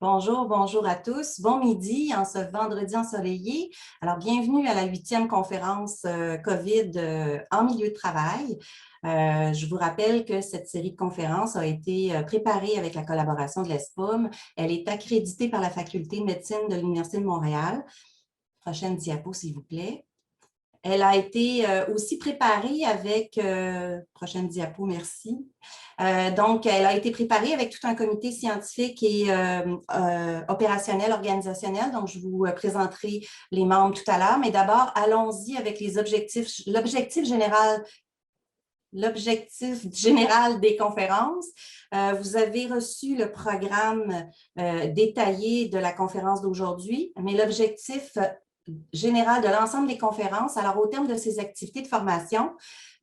Bonjour, bonjour à tous. Bon midi en ce vendredi ensoleillé. Alors, bienvenue à la 8e conférence COVID en milieu de travail. Je vous rappelle que cette série de conférences a été préparée avec la collaboration de l'ESPOM. Elle est accréditée par la Faculté de médecine de l'Université de Montréal. Prochaine diapo, s'il vous plaît. Elle a été aussi préparée avec, prochaine diapo, merci. Donc, elle a été préparée avec tout un comité scientifique et opérationnel, organisationnel. Donc, je vous présenterai les membres tout à l'heure. Mais d'abord, allons-y avec les objectifs. L'objectif général des conférences. Vous avez reçu le programme détaillé de la conférence d'aujourd'hui, mais l'objectif général de l'ensemble des conférences. Alors, au terme de ces activités de formation,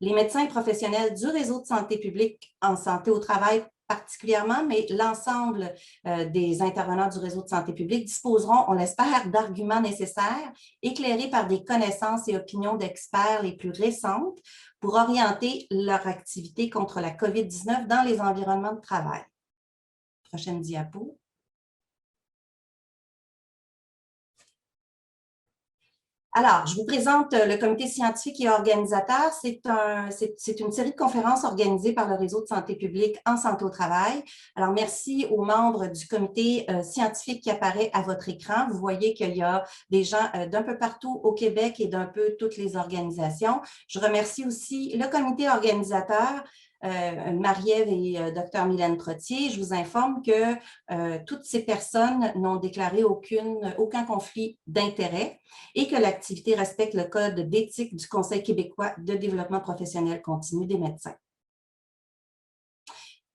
les médecins et professionnels du réseau de santé publique en santé au travail particulièrement, mais l'ensemble des intervenants du réseau de santé publique disposeront, on l'espère, d'arguments nécessaires, éclairés par des connaissances et opinions d'experts les plus récentes pour orienter leur activité contre la COVID-19 dans les environnements de travail. Prochaine diapo. Alors, je vous présente le comité scientifique et organisateur. C'est une série de conférences organisées par le réseau de santé publique en santé au travail. Alors, merci aux membres du comité scientifique qui apparaît à votre écran. Vous voyez qu'il y a des gens d'un peu partout au Québec et d'un peu toutes les organisations. Je remercie aussi le comité organisateur, Marie-Ève et Dr Mylène Trottier. Je vous informe que toutes ces personnes n'ont déclaré aucun conflit d'intérêt et que l'activité respecte le code d'éthique du Conseil québécois de développement professionnel continu des médecins.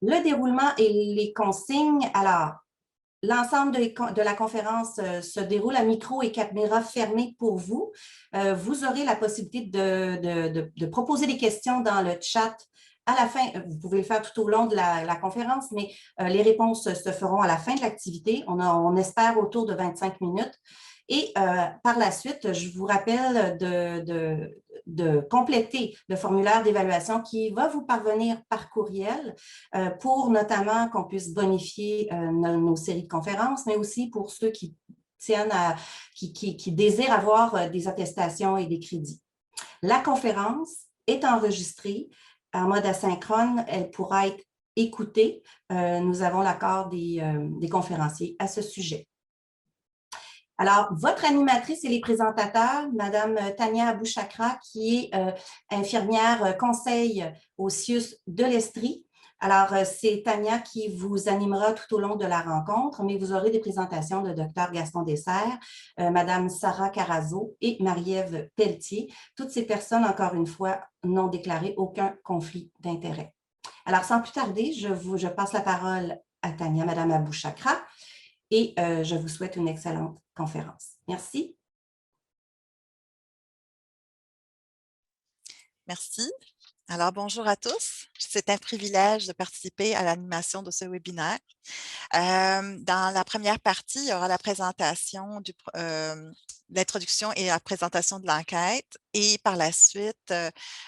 Le déroulement et les consignes. Alors, l'ensemble de la conférence se déroule à micro et caméra fermés pour vous. Vous aurez la possibilité de proposer des questions dans le chat à la fin. Vous pouvez le faire tout au long de la conférence, mais les réponses se feront à la fin de l'activité. On espère autour de 25 minutes. Et par la suite, je vous rappelle de compléter le formulaire d'évaluation qui va vous parvenir par courriel pour notamment qu'on puisse bonifier nos séries de conférences, mais aussi pour ceux qui tiennent qui désirent avoir des attestations et des crédits. La conférence est enregistrée en mode asynchrone. Elle pourra être écoutée. Nous avons l'accord des conférenciers à ce sujet. Alors, votre animatrice et les présentateurs, Madame Tania Abouchakra, qui est infirmière conseil au CIUS de l'Estrie. Alors, c'est Tania qui vous animera tout au long de la rencontre, mais vous aurez des présentations de Dr Gaston Dessert, Madame Sarah Carazo et Marie-Ève Pelletier. Toutes ces personnes, encore une fois, n'ont déclaré aucun conflit d'intérêt. Alors, sans plus tarder, je passe la parole à Tania, Madame Abouchakra, et je vous souhaite une excellente conférence. Merci. Merci. Alors, bonjour à tous. C'est un privilège de participer à l'animation de ce webinaire. Dans la première partie, il y aura la présentation l'introduction et la présentation de l'enquête et par la suite,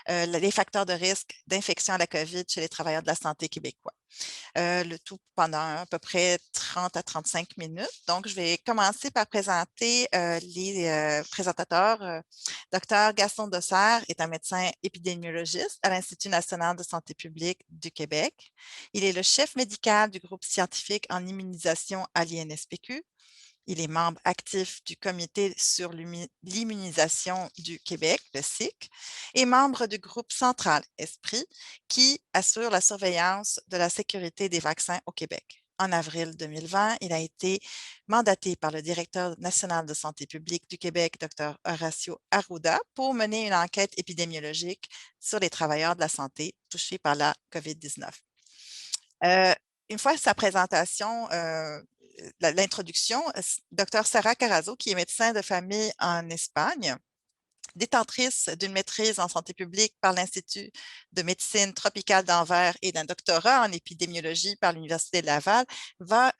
les facteurs de risque d'infection à la COVID chez les travailleurs de la santé québécois. Le tout pendant à peu près 30 à 35 minutes. Donc, je vais commencer par présenter les présentateurs. Dr Gaston Dessert est un médecin épidémiologiste à l'Institut national de santé publique du Québec. Il est le chef médical du groupe scientifique en immunisation à l'INSPQ. Il est membre actif du Comité sur l'immunisation du Québec, le CIC, et membre du groupe central Esprit, qui assure la surveillance de la sécurité des vaccins au Québec. En avril 2020, il a été mandaté par le directeur national de santé publique du Québec, Dr Horacio Arruda, pour mener une enquête épidémiologique sur les travailleurs de la santé touchés par la COVID-19. Une fois sa présentation, l'introduction, Dr Sarah Carazo, qui est médecin de famille en Espagne, détentrice d'une maîtrise en santé publique par l'Institut de médecine tropicale d'Anvers et d'un doctorat en épidémiologie par l'Université de Laval, va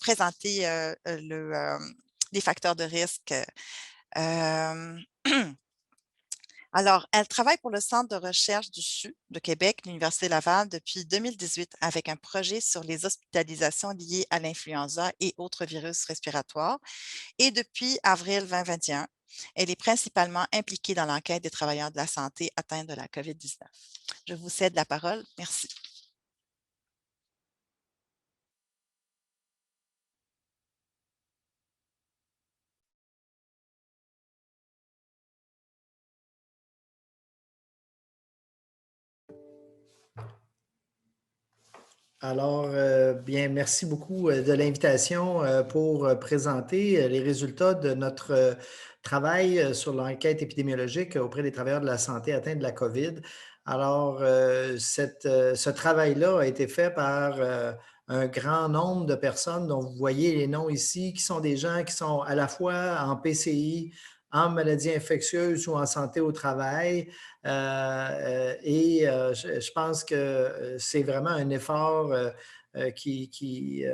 présenter les facteurs de risque. Alors, elle travaille pour le Centre de recherche du CHU de Québec, l'Université Laval, depuis 2018 avec un projet sur les hospitalisations liées à l'influenza et autres virus respiratoires. Et depuis avril 2021, elle est principalement impliquée dans l'enquête des travailleurs de la santé atteints de la COVID-19. Je vous cède la parole. Merci. Alors, bien, merci beaucoup de l'invitation pour présenter les résultats de notre travail sur l'enquête épidémiologique auprès des travailleurs de la santé atteints de la COVID. Alors, ce travail-là a été fait par un grand nombre de personnes dont vous voyez les noms ici, qui sont des gens qui sont à la fois en PCI, en maladies infectieuses ou en santé au travail. Je pense que c'est vraiment un effort qui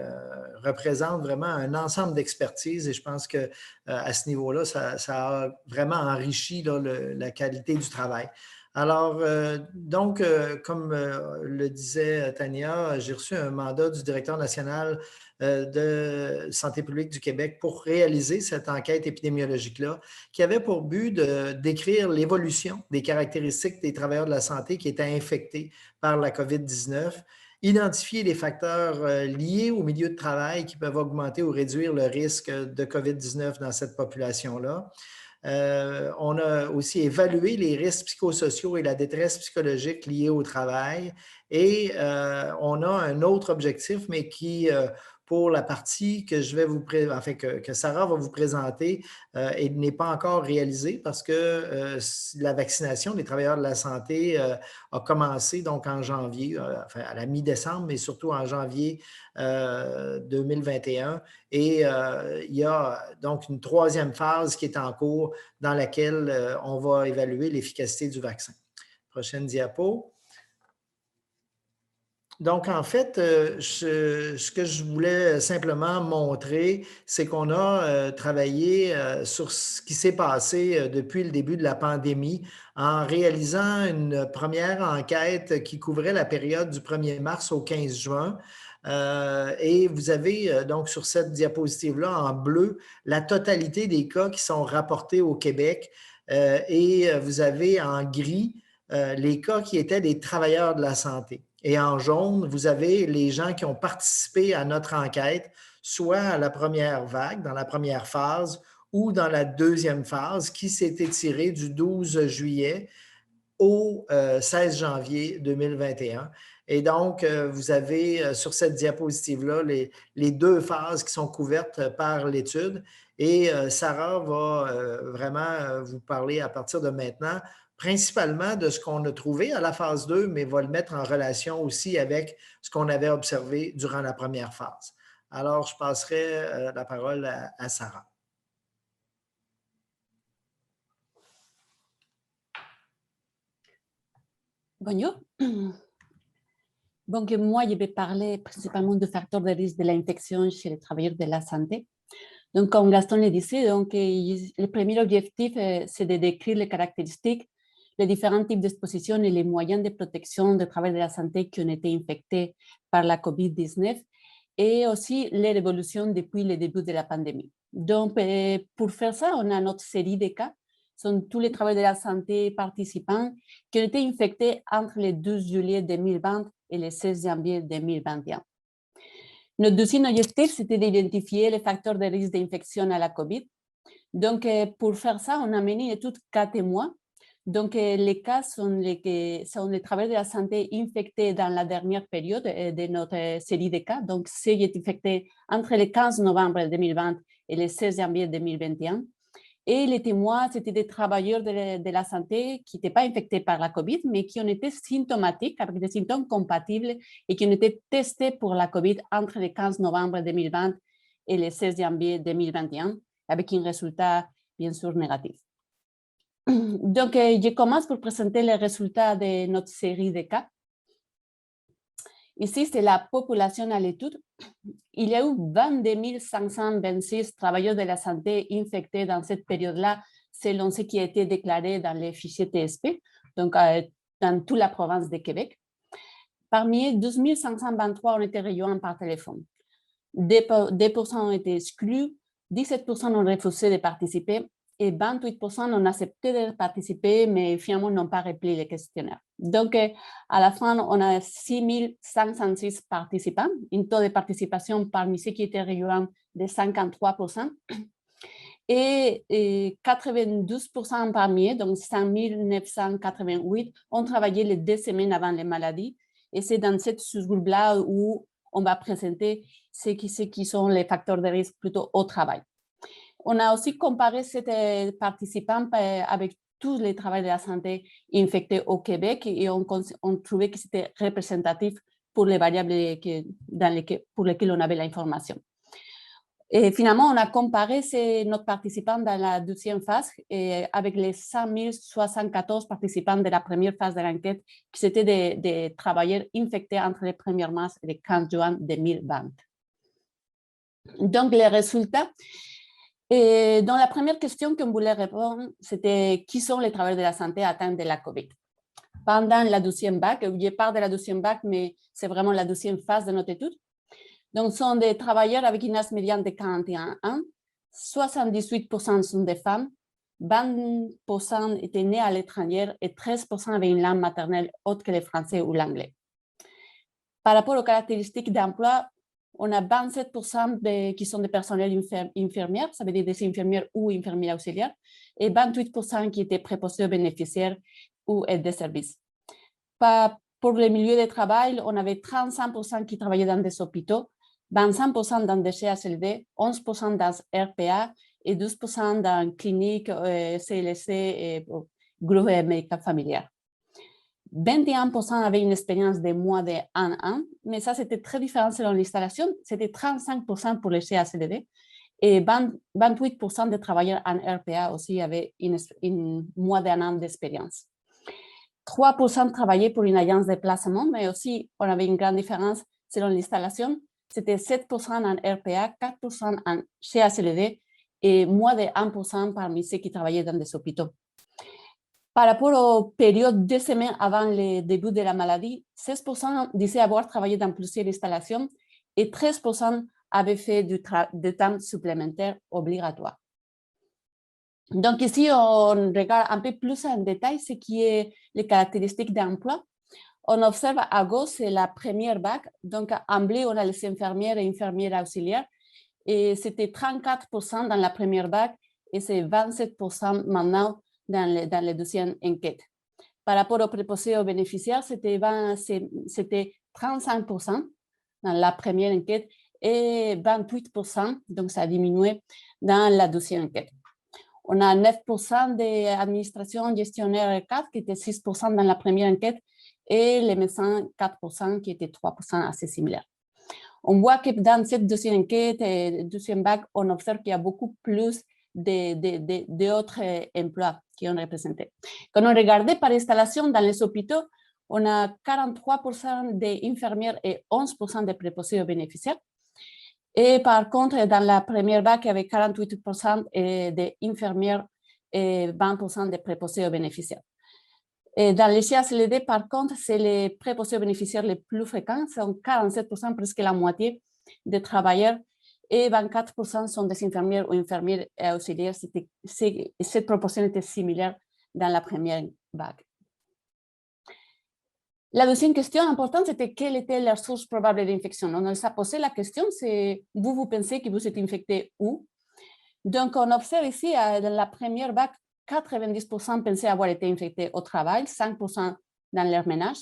représente vraiment un ensemble d'expertise et je pense que à ce niveau-là, ça a vraiment enrichi là, la qualité du travail. Alors, comme le disait Tania, j'ai reçu un mandat du directeur national de santé publique du Québec pour réaliser cette enquête épidémiologique-là qui avait pour but de décrire l'évolution des caractéristiques des travailleurs de la santé qui étaient infectés par la COVID-19, identifier les facteurs liés au milieu de travail qui peuvent augmenter ou réduire le risque de COVID-19 dans cette population-là. On a aussi évalué les risques psychosociaux et la détresse psychologique liée au travail. Et on a un autre objectif, mais qui, pour la partie que je vais que Sarah va vous présenter, n'est pas encore réalisée parce que la vaccination des travailleurs de la santé a commencé donc en janvier, à la mi-décembre, mais surtout en janvier 2021. Et il y a donc une troisième phase qui est en cours dans laquelle on va évaluer l'efficacité du vaccin. Prochaine diapo. Donc, en fait, ce que je voulais simplement montrer, c'est qu'on a travaillé sur ce qui s'est passé depuis le début de la pandémie en réalisant une première enquête qui couvrait la période du 1er mars au 15 juin. Et vous avez donc sur cette diapositive-là en bleu la totalité des cas qui sont rapportés au Québec et vous avez en gris les cas qui étaient des travailleurs de la santé. Et en jaune, vous avez les gens qui ont participé à notre enquête, soit à la première vague, dans la première phase, ou dans la deuxième phase, qui s'est étirée du 12 juillet au 16 janvier 2021. Et donc, vous avez sur cette diapositive-là les deux phases qui sont couvertes par l'étude. Et Sarah va vraiment vous parler à partir de maintenant principalement de ce qu'on a trouvé à la phase 2, mais va le mettre en relation aussi avec ce qu'on avait observé durant la première phase. Alors, je passerai la parole à Sarah. Bonjour. Donc, moi, je vais parler principalement du facteur de risque de l'infection chez les travailleurs de la santé. Donc, comme Gaston le disait, donc, le premier objectif, c'est de décrire les caractéristiques, les différents types d'exposition et les moyens de protection des travailleurs de la santé qui ont été infectés par la COVID-19 et aussi leur évolution depuis le début de la pandémie. Donc, pour faire ça, on a notre série de cas. Ce sont tous les travailleurs de la santé participants qui ont été infectés entre le 12 juillet 2020 et le 16 janvier 2021. Notre deuxième objectif, c'était d'identifier les facteurs de risque d'infection à la COVID. Donc, pour faire ça, on a mené une étude 4 mois. Donc, les cas sont les travailleurs de la santé infectés dans la dernière période de notre série de cas. Donc, ceux qui étaient infectés entre le 15 novembre 2020 et le 16 janvier 2021. Et les témoins, c'était des travailleurs de la santé qui n'étaient pas infectés par la COVID, mais qui ont été symptomatiques, avec des symptômes compatibles et qui ont été testés pour la COVID entre le 15 novembre 2020 et le 16 janvier 2021, avec un résultat bien sûr négatif. Donc, je commence pour présenter les résultats de notre série de cas. Ici, c'est la population à l'étude. Il y a eu 22 526 travailleurs de la santé infectés dans cette période-là selon ce qui a été déclaré dans les fichiers TSP, donc dans toute la province de Québec. Parmi 12 523 ont été rejoints par téléphone. 2% ont été exclus, 17% ont refusé de participer et 28% ont accepté de participer, mais finalement n'ont pas rempli le questionnaire. Donc, à la fin, on a 6 506 participants, un taux de participation parmi ceux qui étaient rejoints de 53%. Et 92% parmi eux, donc 5 988, ont travaillé les 2 semaines avant les maladies. Et c'est dans cette sous-groupe-là où on va présenter ce qui sont les facteurs de risque plutôt au travail. On a aussi comparé ces participants avec tous les travailleurs de la santé infectés au Québec et on trouvait que c'était représentatif pour les variables pour lesquelles on avait l'information. Et finalement, on a comparé notre participants dans la deuxième phase avec les 5 074 participants de la première phase de l'enquête, qui étaient des travailleurs infectés entre le 1er mars et le 15 juin 2020. Donc, les résultats. Et dans la première question qu'on voulait répondre, c'était qui sont les travailleurs de la santé atteints de la COVID. Pendant la deuxième vague, je parle de la deuxième vague, mais c'est vraiment la deuxième phase de notre étude. Donc, ce sont des travailleurs avec une âge médiane de 41 ans, 78% sont des femmes, 20% étaient nés à l'étranger et 13% avaient une langue maternelle autre que le français ou l'anglais. Par rapport aux caractéristiques d'emploi, on a 27% qui sont des personnels infirmières, ça veut dire des infirmières ou infirmières auxiliaires, et 28% qui étaient préposés aux bénéficiaires ou aides de services. Pour le milieu de travail, on avait 35% qui travaillaient dans des hôpitaux, 25% dans des CHSLD, 11% dans RPA et 12% dans cliniques, CLSC et groupes médicaux familiaux. 21% avaient une expérience de moins de 1 an, mais ça c'était très différent selon l'installation, c'était 35% pour les CHSLD et 28% des travailleurs en RPA aussi avaient une moins d'1 an d'expérience. 3% travaillaient pour une agence de placement, mais aussi on avait une grande différence selon l'installation. C'était 7% en RPA, 4% en CHSLD et moins de 1% parmi ceux qui travaillaient dans des hôpitaux. Par rapport aux périodes 2 semaines avant le début de la maladie, 16% disaient avoir travaillé dans plusieurs installations et 13% avaient fait du temps supplémentaire obligatoire. Donc ici, on regarde un peu plus en détail ce qui est les caractéristiques d'emploi. On observe à gauche, c'est la première vague. Donc en bleu, on a les infirmières et infirmières auxiliaires. Et c'était 34% dans la première vague et c'est 27% maintenant dans les deuxièmes enquêtes. Par rapport aux préposés aux bénéficiaires, c'était 35% dans la première enquête et 28%, donc ça a diminué dans la deuxième enquête. On a 9% des administrations gestionnaires cadres qui étaient 6% dans la première enquête et les médecins 4% qui étaient 3% assez similaires. On voit que dans cette deuxième enquête et deuxième vague, on observe qu'il y a beaucoup plus d'autres emplois qui ont représenté. Quand on regardait par installation dans les hôpitaux, on a 43% d'infirmières et 11% de préposés aux bénéficiaires. Et par contre, dans la première vague, il y avait 48% d'infirmières et 20% de préposés aux bénéficiaires. Et dans les CHSLD, par contre, c'est les préposés aux bénéficiaires les plus fréquents, c'est 47%, presque la moitié des travailleurs, et 24% sont des infirmières ou infirmières auxiliaires. Cette proportion était similaire dans la première vague. La deuxième question importante, c'était quelle était la source probable d'infection. On nous a posé la question, c'est vous pensez que vous êtes infecté où? Donc, on observe ici, dans la première vague, 90% pensaient avoir été infectés au travail, 5% dans leur ménage.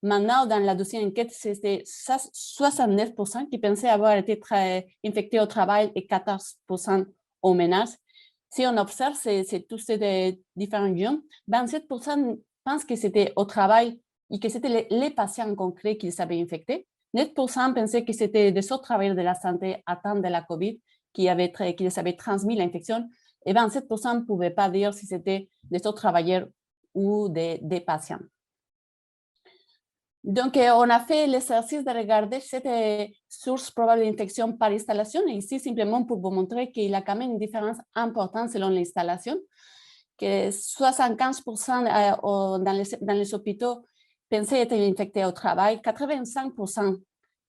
Maintenant, dans la deuxième enquête, c'était 69% qui pensaient avoir été infectés au travail et 14% au ménage. Si on observe, c'est tous ces différents ions. 27% pensent que c'était au travail et que c'était les patients concrets qu'ils avaient infectés. 9% pensaient que c'était des autres travailleurs de la santé atteints de la COVID qui les avaient transmis l'infection. Et 27% ne pouvaient pas dire si c'était des autres travailleurs ou des patients. Donc, on a fait l'exercice de regarder cette source probable d'infection par installation. Et ici, simplement pour vous montrer qu'il y a quand même une différence importante selon l'installation. que 75% dans les hôpitaux pensaient être infectés au travail, 85%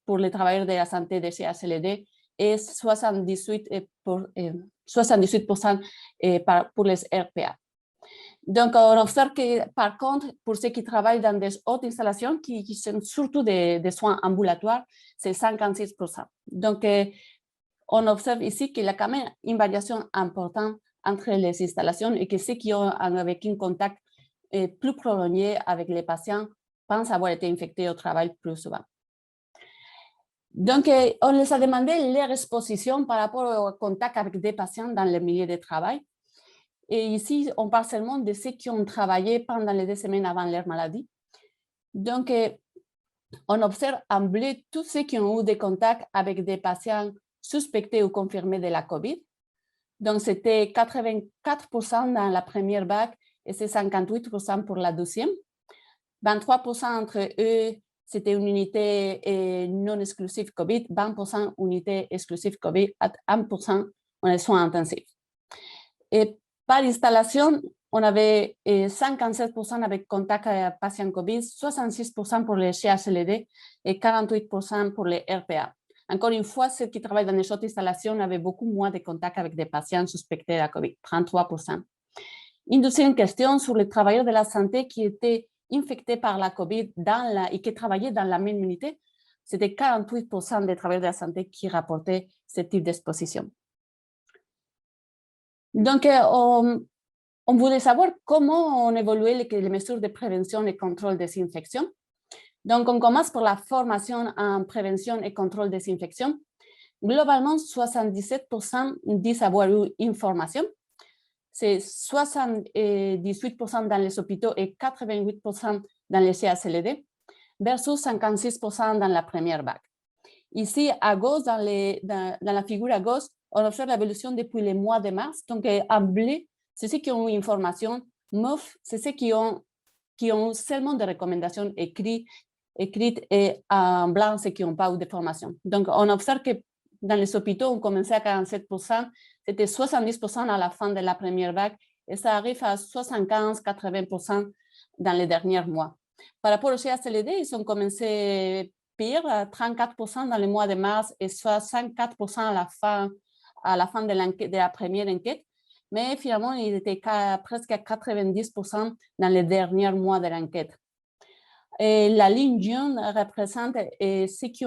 pour les travailleurs de la santé des CHLD et 78% pour les RPA. Donc, on observe que, par contre, pour ceux qui travaillent dans des hautes installations, qui sont surtout des soins ambulatoires, c'est 56%. Donc, on observe ici qu'il y a quand même une variation importante entre les installations et que ceux qui ont avec un contact plus prolongé avec les patients pensent avoir été infectés au travail plus souvent. Donc, on les a demandé leur exposition par rapport au contact avec des patients dans le milieu de travail. Et ici, on parle seulement de ceux qui ont travaillé pendant les 2 semaines avant leur maladie. Donc, on observe en bleu tous ceux qui ont eu des contacts avec des patients suspectés ou confirmés de la COVID. Donc, c'était 84% dans la première vague et c'est 58% pour la deuxième. 23% entre eux, c'était une unité non exclusive COVID, 20% unité exclusive COVID, 1% en soins intensifs. Et par installation, on avait 57% avec contact avec patients COVID, 66% pour les CHLD et 48% pour les RPA. Encore une fois, ceux qui travaillent dans les autres installations avaient beaucoup moins de contacts avec des patients suspectés de la COVID, 33%. Une deuxième question sur les travailleurs de la santé qui étaient infectés par la COVID et qui travaillaient dans la même unité, c'était 48% des travailleurs de la santé qui rapportaient ce type d'exposition. Donc, on voulait savoir comment on évoluait les mesures de prévention et contrôle des infections. Donc, on commence par la formation en prévention et contrôle des infections. Globalement, 77% disent avoir eu une formation. C'est 78% dans les hôpitaux et 88% dans les CHLD, versus 56% dans la première vague. Ici, à gauche, dans la figure à gauche, on observe l'évolution depuis le mois de mars. Donc, en bleu, c'est ceux qui ont eu une formation. Mauve, c'est ceux qui ont seulement des recommandations écrites et en blanc, ceux qui n'ont pas eu de formation. Donc, on observe que dans les hôpitaux, on commençait à 47%, c'était 70% à la fin de la première vague et ça arrive à 75-80% dans les derniers mois. Par rapport au CHLD, ils ont commencé pire, 34% dans le mois de mars et 64% à la fin de la première enquête. Mais finalement, il était presque à 90% dans les derniers mois de l'enquête. La ligne jaune représente ceux qui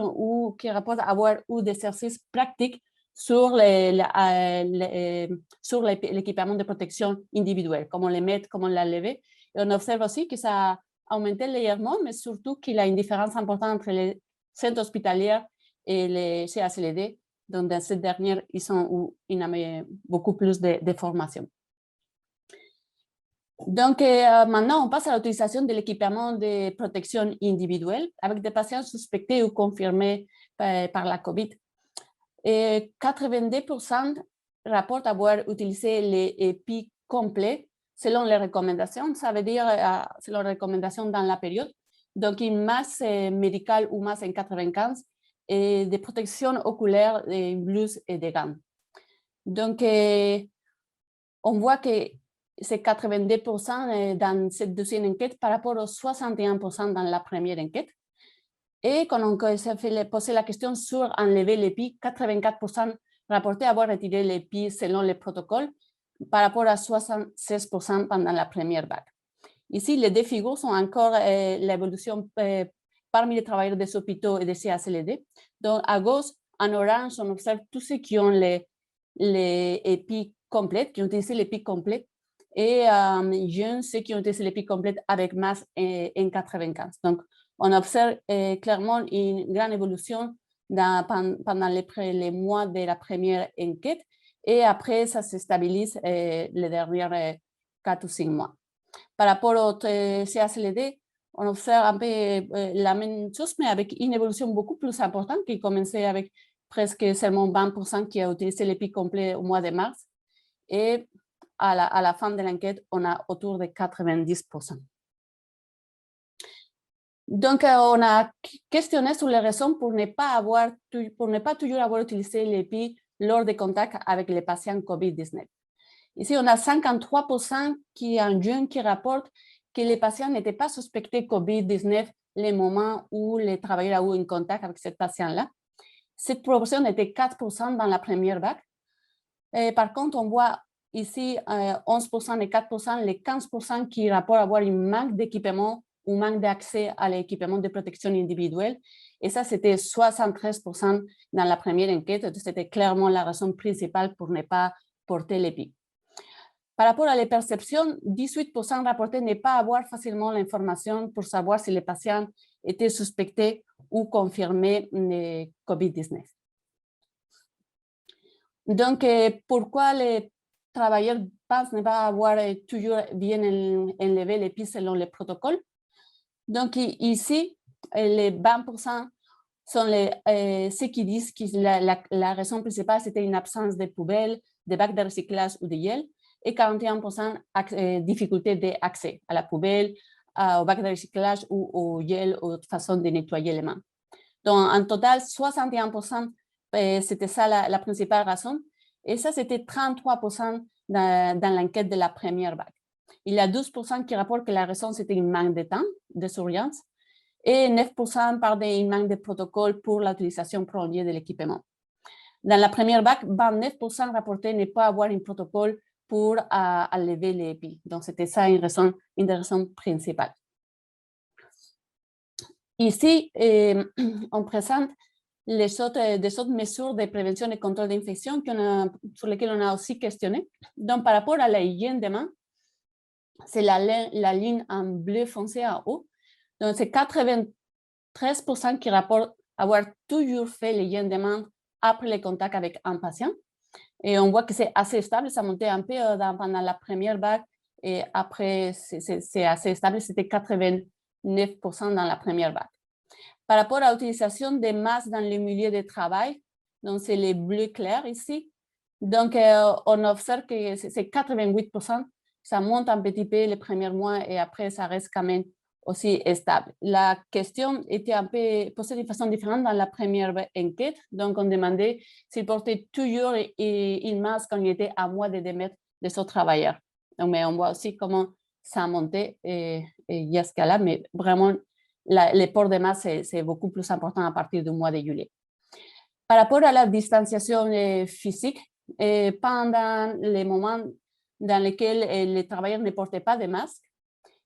rapportent avoir eu des exercices pratiques sur l'équipement de protection individuelle, comment les mettre, comment la lever. Et on observe aussi que ça a augmenté légèrement, mais surtout qu'il y a une différence importante entre les centres hospitaliers et les CHLD, donc dans cette dernière, ils ont beaucoup plus de formation. Donc, maintenant, on passe à l'utilisation de l'équipement de protection individuelle avec des patients suspectés ou confirmés par la COVID. Et 82% rapportent avoir utilisé les EPI complets selon les recommandations, ça veut dire selon les recommandations dans la période. Donc, une masse médicale ou masse en 95 et des protections oculaires, des blouses et des gants. Donc, on voit que c'est 82% dans cette deuxième enquête par rapport aux 61% dans la première enquête. Et quand on s'est posé la question sur enlever l'EPI, 84% rapportaient avoir retiré l'EPI selon les protocoles par rapport à 76% pendant la première vague. Ici, les deux figures sont encore l'évolution parmi les travailleurs des hôpitaux et des CHLD. Donc, à gauche, en orange, on observe tous ceux qui ont les EPI complètes, qui ont utilisé l'EPI complète, et jeunes, ceux qui ont utilisé l'EPI complète avec masse N95. Donc, on observe clairement une grande évolution pendant les mois de la première enquête et après, ça se stabilise les derniers 4 ou 5 mois. Par rapport au CHLD, on observe un peu la même chose, mais avec une évolution beaucoup plus importante qui commençait avec presque seulement 20% qui a utilisé l'EPI complet au mois de mars. Et à la fin de l'enquête, on a autour de 90%. Donc, on a questionné sur les raisons pour ne pas toujours avoir utilisé l'EPI lors des contacts avec les patients COVID-19. Ici, on a 53% en juin qui rapportent que les patients n'étaient pas suspectés COVID-19 les moments où les travailleurs ont eu un contact avec ce patient-là. Cette proportion était 4% dans la première vague. Et par contre, on voit ici 11% et 4%, les 15% qui rapportent avoir un manque d'équipement ou manque d'accès à l'équipement de protection individuelle. Et ça, c'était 73% dans la première enquête. C'était clairement la raison principale pour ne pas porter l'EPI. Par rapport à les perceptions, 18% rapportaient ne pas avoir facilement l'information pour savoir si les patients étaient suspectés ou confirmés de COVID-19. Donc, pourquoi les travailleurs pensent ne pas avoir toujours bien enlevé l'EPI selon les protocoles? Donc, ici, les 20% sont ceux qui disent que la raison principale, c'était une absence de poubelles, de bacs de recyclage ou de gel, et 41% difficulté d'accès à la poubelle, au bac de recyclage ou au gel, ou de façon de nettoyer les mains. Donc, en total, 61%, c'était ça la principale raison. Et ça, c'était 33% dans l'enquête de la première vague. Il y a 12% qui rapportent que la raison, c'était un manque de temps de surveillance et 9% parlent d'un manque de protocole pour l'utilisation prolongée de l'équipement. Dans la première vague, 29% rapportaient ne pas avoir un protocole pour enlever l'EPI. Donc, c'était ça une des raisons principales. Ici, on présente des autres mesures de prévention et contrôle d'infection sur lesquelles on a aussi questionné. Donc, par rapport à la hygiène des mains, c'est la ligne en bleu foncé en haut. Donc, c'est 93% qui rapportent avoir toujours fait l'hygiène des mains après le contact avec un patient. Et on voit que c'est assez stable, ça montait un peu pendant la première vague et après, c'est assez stable, c'était 89% dans la première vague. Par rapport à l'utilisation des masques dans le milieu de travail, donc c'est les bleus clairs ici, donc on observe que c'est 88%, ça monte un petit peu les premiers mois et après ça reste quand même aussi stable. La question était un peu posée de façon différente dans la première enquête, donc on demandait s'ils portaient toujours une masque quand il était à moins de 2 mètres de ce travailleur. Donc, mais on voit aussi comment ça a monté et il y a ce cas-là, mais vraiment le port de masque, c'est beaucoup plus important à partir du mois de juillet. Par rapport à la distanciation physique, pendant les moments dans lesquels les travailleurs ne portaient pas de masque,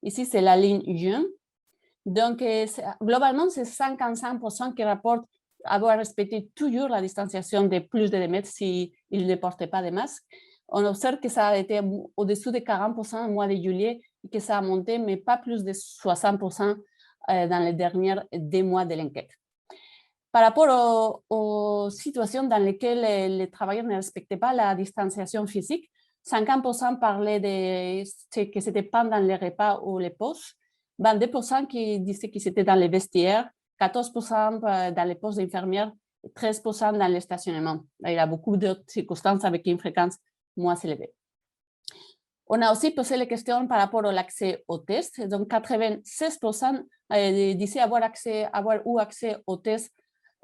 ici c'est la ligne jaune, donc globalement c'est 55% qui rapportent avoir respecté toujours la distanciation de plus de 2 mètres s'ils ne portaient pas de masque. On observe que ça a été au-dessous de 40% au mois de juillet et que ça a monté, mais pas plus de 60% dans les derniers 2 mois de l'enquête. Par rapport aux situations dans lesquelles les travailleurs ne respectaient pas la distanciation physique, 50% parlaient que c'était pendant les repas ou les pauses, 22% qui disaient que c'était dans les vestiaires, 14% dans les postes d'infirmières, 13% dans le stationnement. Il y a beaucoup d'autres circonstances avec une fréquence moins élevée. On a aussi posé les questions par rapport à l'accès aux tests. Donc, 96% disaient avoir eu accès aux tests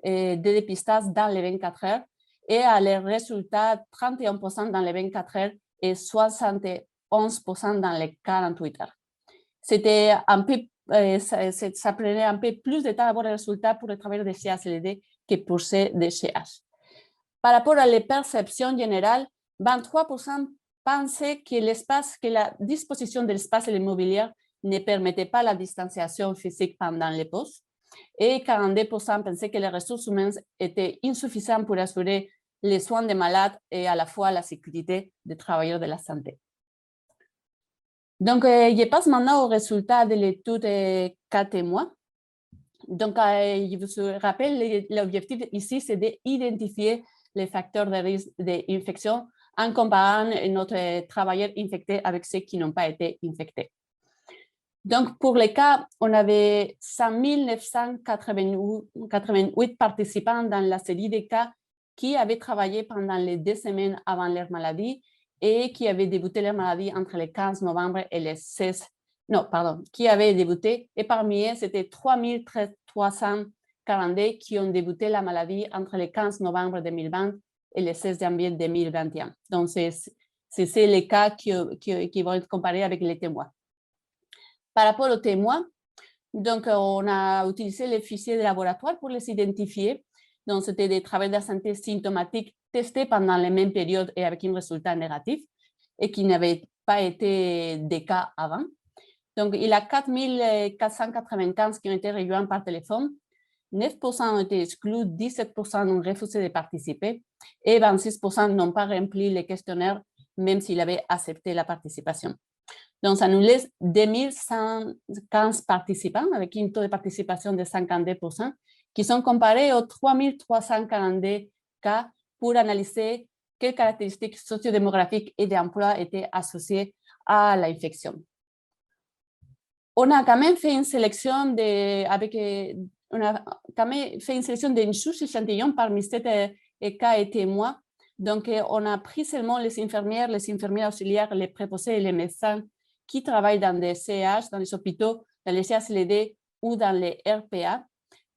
de dépistage dans les 24 heures et à les résultats, 31% dans les 24 heures et 71% dans les 48 heures. C'était un peu, ça prenait un peu plus de temps à avoir les résultats pour les travailleurs de CHSLD que pour ceux de CH. Par rapport à les perceptions générales, 23% pensaient que la disposition de l'espace et l'immobilier ne permettait pas la distanciation physique pendant les pauses. Et 42% pensaient que les ressources humaines étaient insuffisantes pour assurer les soins des malades et à la fois la sécurité des travailleurs de la santé. Donc, je passe maintenant aux résultats de l'étude 4 mois. Donc, je vous rappelle, l'objectif ici, c'est d'identifier les facteurs de risque d'infection en comparant notre travailleur infecté avec ceux qui n'ont pas été infectés. Donc, pour les cas, on avait 5 988 participants dans la série des cas qui avaient travaillé pendant les 2 semaines avant leur maladie et qui avaient débuté leur maladie entre le 15 novembre et le 16, qui avaient débuté, et parmi eux, c'était 3342 qui ont débuté la maladie entre le 15 novembre 2020 et le 16 janvier 2021. Donc, c'est C'est les cas qui vont être comparés avec les témoins. Par rapport aux témoins, donc on a utilisé les fichiers de laboratoire pour les identifier. Donc, c'était des travailleurs de santé symptomatiques testés pendant les mêmes périodes et avec un résultat négatif et qui n'avaient pas été des cas avant. Donc, il y a 4495 qui ont été rejoints par téléphone. 9% ont été exclus, 17% ont refusé de participer et 26% n'ont pas rempli les questionnaires, même s'ils avaient accepté la participation. Donc, ça nous laisse 2115 participants avec un taux de participation de 52% qui sont comparés aux 3342 cas pour analyser quelles caractéristiques sociodémographiques et d'emploi étaient associées à l'infection. On a quand même fait une sélection d'une sous-échantillon parmi ces cas et témoins. Donc, on a pris seulement les infirmières auxiliaires, les préposés et les médecins qui travaillent dans des CH, dans les hôpitaux, dans les CHLD ou dans les RPA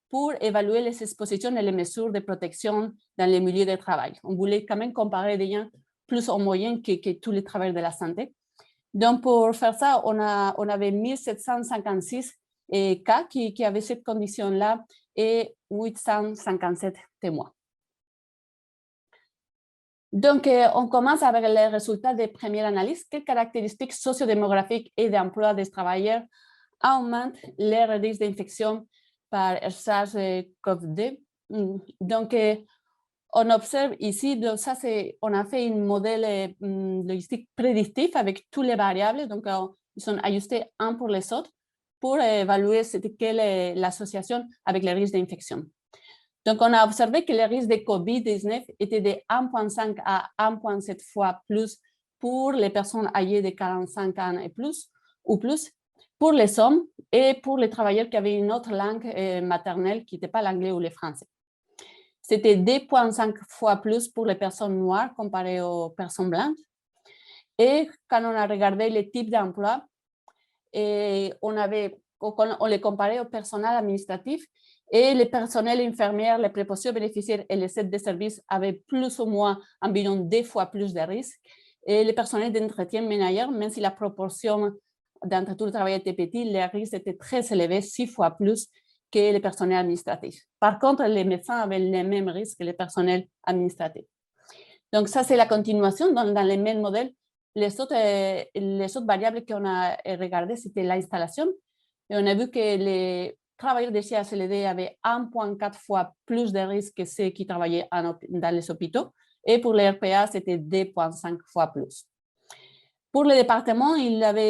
pour évaluer les expositions et les mesures de protection dans les milieux de travail. On voulait quand même comparer des gens plus en moyenne que tous les travailleurs de la santé. Donc, pour faire ça, on avait 1756 cas qui avaient cette condition-là et 857 témoins. Donc, on commence avec les résultats des premières analyses. Quelles caractéristiques sociodémographiques et d'emploi des travailleurs augmentent les risques d'infection par SARS-CoV-2? Donc, on observe ici, on a fait un modèle logistique prédictif avec toutes les variables. Donc, ils sont ajustés un pour les autres pour évaluer quelle est l'association avec les risques d'infection. Donc, on a observé que le risque de COVID-19 était de 1,5 à 1,7 fois plus pour les personnes âgées de 45 ans et plus, ou plus, pour les hommes et pour les travailleurs qui avaient une autre langue maternelle qui n'était pas l'anglais ou le français. C'était 2,5 fois plus pour les personnes noires comparé aux personnes blanches. Et quand on a regardé les types d'emploi, on les comparait au personnel administratif et le personnel infirmière, les préposés aux bénéficiaires et les aides de services avaient plus ou moins environ 2 fois plus de risques. Et le personnel d'entretien ménager, même si la proportion d'entre tous les travailleurs était petite, les risques étaient très élevés, 6 fois plus que le personnel administratif. Par contre, les médecins avaient les mêmes risques que le personnel administratif. Donc, ça, c'est la continuation dans les mêmes modèles. Les autres variables qu'on a regardées, c'était l'installation. Et on a vu que les travailleurs de CHLD avaient 1,4 fois plus de risques que ceux qui travaillaient dans les hôpitaux. Et pour les RPA, c'était 2,5 fois plus. Pour le département,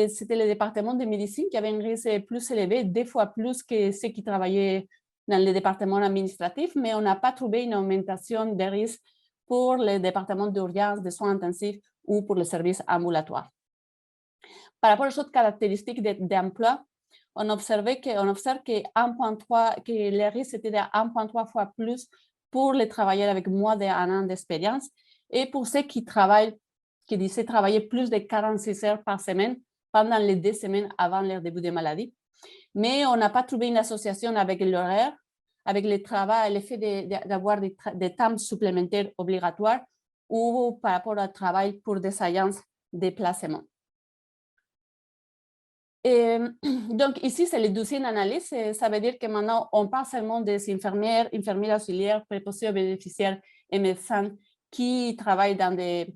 c'était le département de médecine qui avait un risque plus élevé, 2 fois plus que ceux qui travaillaient dans le département administratif, mais on n'a pas trouvé une augmentation de risque pour le département d'urgence, de soins intensifs ou pour les services ambulatoires. Par rapport aux autres caractéristiques d'emploi, on observe que le risque était de 1,3 fois plus pour les travailleurs avec moins d'un an d'expérience et pour ceux qui disaient travailler plus de 46 heures par semaine pendant les 2 semaines avant leur début de maladie. Mais on n'a pas trouvé une association avec l'horaire, avec le travail, l'effet d'avoir des temps supplémentaires obligatoires ou par rapport au travail pour des séances de placement. Et donc, ici, c'est la 12e analyse. Ça veut dire que maintenant, on parle seulement des infirmières auxiliaires, préposés aux bénéficiaires et médecins qui travaillent dans des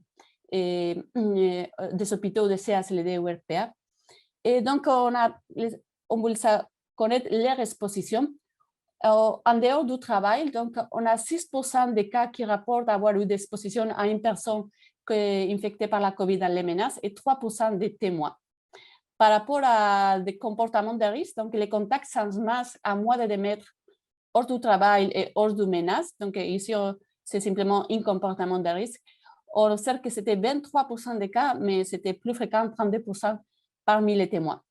hôpitaux de CHLD ou RPA. Et donc, on voulait connaître leur exposition. En dehors du travail, donc, on a 6% des cas qui rapportent avoir eu d'exposition à une personne infectée par la COVID dans les menaces et 3% des témoins. Par rapport à des comportements de risque, donc les contacts sans masque à moins de 2 mètres hors du travail et hors du menace, donc ici c'est simplement un comportement de risque, on observe que c'était 23% des cas, mais c'était plus fréquent, 32% parmi les témoins.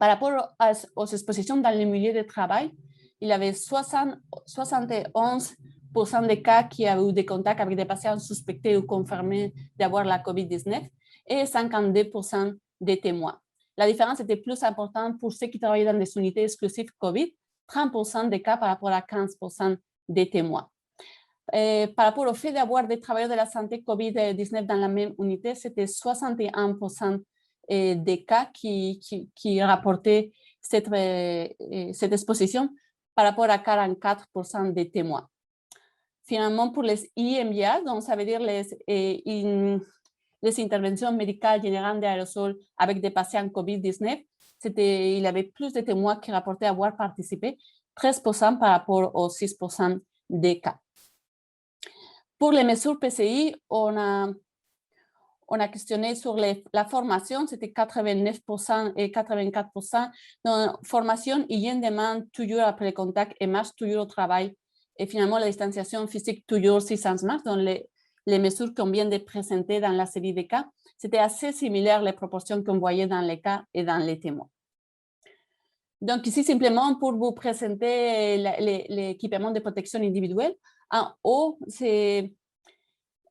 Par rapport aux expositions dans les milieux de travail, il y avait 71% des cas qui avaient eu des contacts avec des patients suspectés ou confirmés d'avoir la COVID-19 et 52% des témoins. La différence était plus importante pour ceux qui travaillaient dans des unités exclusives COVID, 30% des cas par rapport à 15% des témoins. Par rapport au fait d'avoir des travailleurs de la santé COVID-19 dans la même unité, c'était 61% des cas qui rapportaient cette exposition par rapport à 44% des témoins. Finalement, pour les IMIA, donc ça veut dire les interventions médicales générales d'aérosols avec des patients COVID-19, il y avait plus de témoins qui rapportaient avoir participé, 13% par rapport aux 6% des cas. Pour les mesures PCI, on a questionné sur la formation, c'était 89% et 84%. Donc, formation, hygiène des mains toujours après le contact et masque toujours au travail. Et finalement, la distanciation physique toujours 600 masques. Donc, les mesures qu'on vient de présenter dans la série de cas, c'était assez similaire les proportions qu'on voyait dans les cas et dans les témoins. Donc, ici, simplement pour vous présenter l'équipement de protection individuelle. En haut,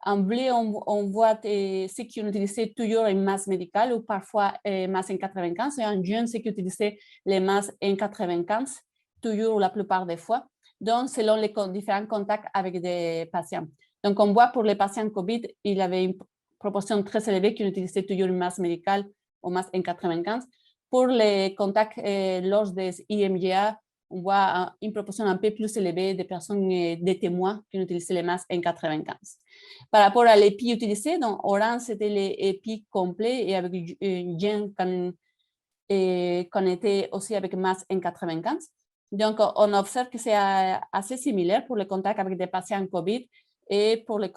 en bleu, on voit ceux qui ont utilisé toujours un masque médical ou parfois un masque N95. Et en jaune, ceux qui utilisaient les masques N95, toujours ou la plupart des fois. Donc, selon les différents contacts avec des patients. Donc, on voit pour les patients COVID, il y avait une proportion très élevée qui utilisait toujours un masque médical ou masque N95. Pour les contacts lors des IMGA, on voit une proportion un peu plus élevée de personnes, des témoins qui utilisaient les masques N95. Par rapport à l'épi utilisé, donc orange, c'était l'épi complet et avec un gène qu'on était aussi avec masque N95. Donc, on observe que c'est assez similaire pour le contact avec des patients COVID et pour le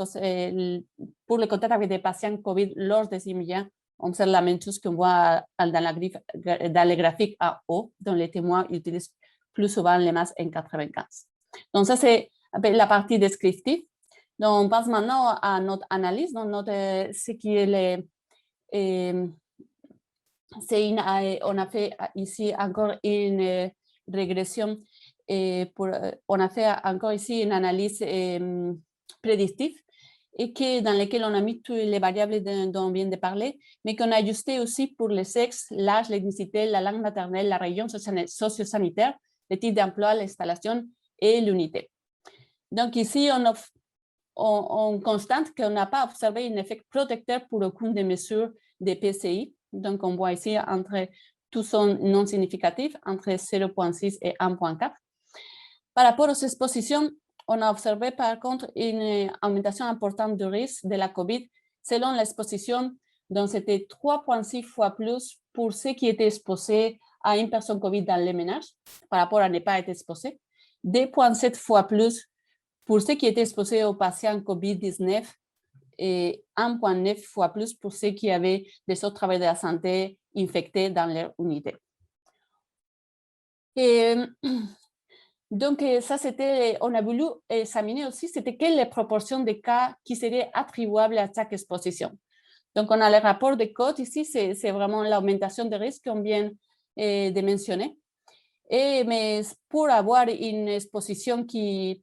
contact avec des patients COVID lors des IMIA, on observe la même chose qu'on voit dans les graphiques en haut, dont les témoins utilisent plus souvent les masques N95. Donc, ça, c'est la partie descriptive. Donc, on passe maintenant à notre analyse. Donc, ce qui est on a fait ici encore une régression. On a fait encore ici une analyse prédictive et dans laquelle on a mis toutes les variables dont on vient de parler, mais qu'on a ajusté aussi pour le sexe, l'âge, l'ethnicité, la langue maternelle, la région socio-sanitaire, le type d'emploi, l'installation et l'unité. Donc ici, on constate qu'on n'a pas observé un effet protecteur pour aucune des mesures des PCI. Donc, on voit ici entre tous sont non significatifs, entre 0,6 et 1,4. Par rapport aux expositions, on a observé par contre une augmentation importante du risque de la COVID selon l'exposition, donc c'était 3,6 fois plus pour ceux qui étaient exposés à une personne COVID dans les ménages par rapport à ne pas être exposés, 2,7 fois plus pour ceux qui étaient exposés aux patients COVID-19 et 1,9 fois plus pour ceux qui avaient des autres travailleurs de la santé infectés dans leur unité. Et donc, ça, on a voulu examiner aussi, c'était quelle est la proportion de cas qui seraient attribuables à chaque exposition. Donc, on a le rapport de code ici, c'est vraiment l'augmentation de risque qu'on vient de mentionner. Mais pour avoir une exposition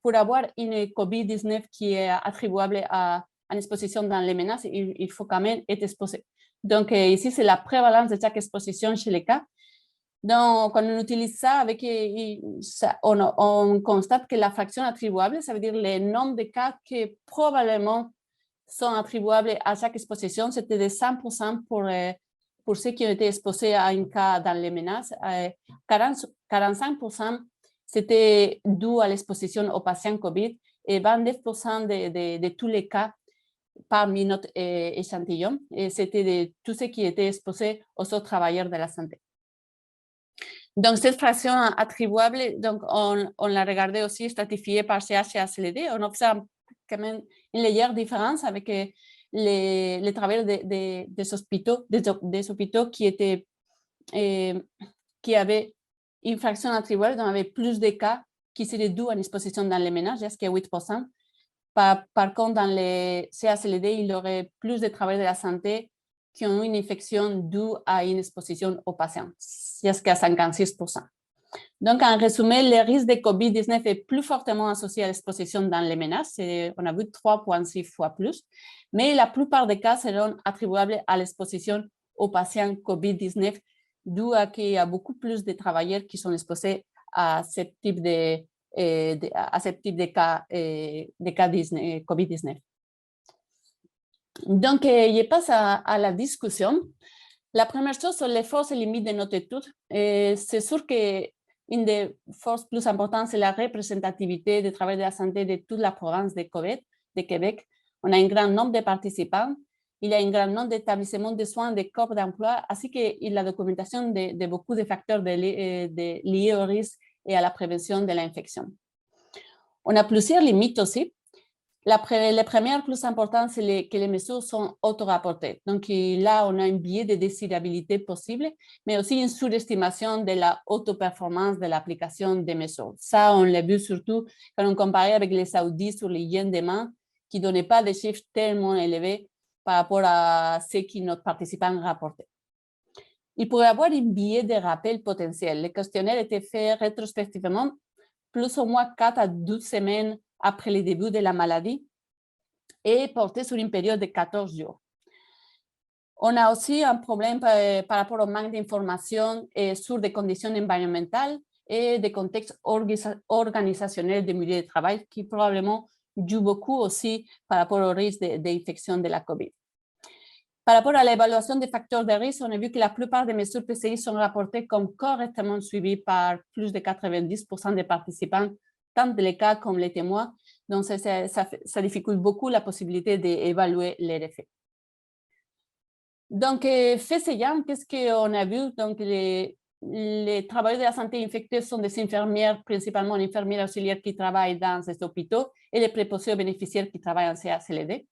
pour avoir une COVID-19 qui est attribuable à une exposition dans les menaces, il faut quand même être exposé. Donc, ici, c'est la prévalence de chaque exposition chez les cas. Donc, quand on utilise ça, on constate que la fraction attribuable, ça veut dire le nombre de cas qui probablement sont attribuables à chaque exposition, c'était de 100% pour ceux qui ont été exposés à un cas dans les menaces. 45%, c'était dû à l'exposition aux patients COVID et 29% de tous les cas parmi notre échantillon, et c'était de tous ceux qui étaient exposés aux autres travailleurs de la santé. Donc, cette fraction attribuable, donc on l'a regardé aussi stratifiée par CH et ACLD. On observe quand même une légère différence avec les travailleurs des hôpitaux qui avaient une fraction attribuable, donc avait plus de cas qui seraient dus à une exposition dans les ménages, jusqu'à 8%. Par contre, dans les CHLD, il y aurait plus de travailleurs de la santé qui ont une infection due à une exposition aux patients, jusqu'à 56%. Donc, en résumé, le risque de COVID-19 est plus fortement associé à l'exposition dans les menaces. On a vu 3,6 fois plus, mais la plupart des cas seront attribuables à l'exposition aux patients COVID-19, d'où qu'il y a beaucoup plus de travailleurs qui sont exposés à ce type à ce type de cas COVID-19. Donc, je passe à la discussion. La première chose sur les forces et limites de notre étude, c'est sûr qu'une des forces plus importantes, c'est la représentativité du travail de la santé de toute la province de Québec. On a un grand nombre de participants, il y a un grand nombre d'établissements de soins, de corps d'emploi, ainsi que la documentation de beaucoup de facteurs liés au risque et à la prévention de l'infection. On a plusieurs limites aussi. La première plus importante, c'est que les mesures sont auto-rapportées. Donc là, on a un biais de décidabilité possible, mais aussi une surestimation de la auto-performance de l'application des mesures. Ça, on l'a vu surtout quand on comparait avec les Saoudis sur l'hygiène des mains, qui ne donnaient pas des chiffres tellement élevés par rapport à ce que nos participants rapportaient. Il pourrait y avoir un biais de rappel potentiel. Le questionnaire était fait rétrospectivement, plus ou moins 4 à 12 semaines après le début de la maladie et porté sur une période de 14 jours. On a aussi un problème par rapport au manque d'informations sur des conditions environnementales et des contextes organisationnels des milieux de travail qui probablement jouent beaucoup aussi par rapport au risque d'infection de la COVID. Par rapport à l'évaluation des facteurs de risque, on a vu que la plupart des mesures PCI sont rapportées comme correctement suivies par plus de 90% des participants, tant les cas comme les témoins. Donc, ça difficulte beaucoup la possibilité d'évaluer les effets. Donc, fait ayant, qu'est-ce qu'on a vu? Donc, les travailleurs de la santé infectés sont des infirmières, principalement les infirmières auxiliaires qui travaillent dans ces hôpitaux et les préposés aux bénéficiaires qui travaillent en CHLD.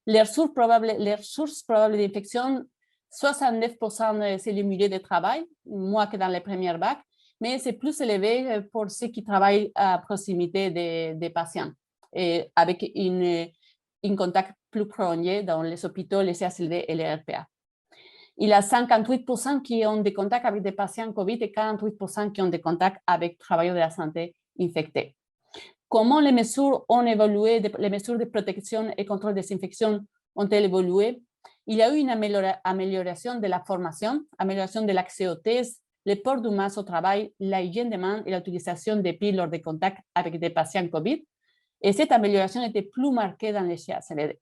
Leurs sources probables d'infection, 69% c'est le milieu de travail, moins que dans les premières vagues, mais c'est plus élevé pour ceux qui travaillent à proximité des patients et avec un contact plus prolongé dans les hôpitaux, les CHLD et les RPA. Il y a 58% qui ont des contacts avec des patients COVID et 48% qui ont des contacts avec travailleurs de la santé infectés. Comment les mesures ont évolué, les mesures de protection et contrôle des infections ont-elles évolué? Il y a eu une amélioration de la formation, amélioration de l'accès aux tests, le port du masque au travail, l'hygiène des mains et l'utilisation des piles lors des contacts avec des patients COVID. Et cette amélioration était plus marquée dans les CHLD.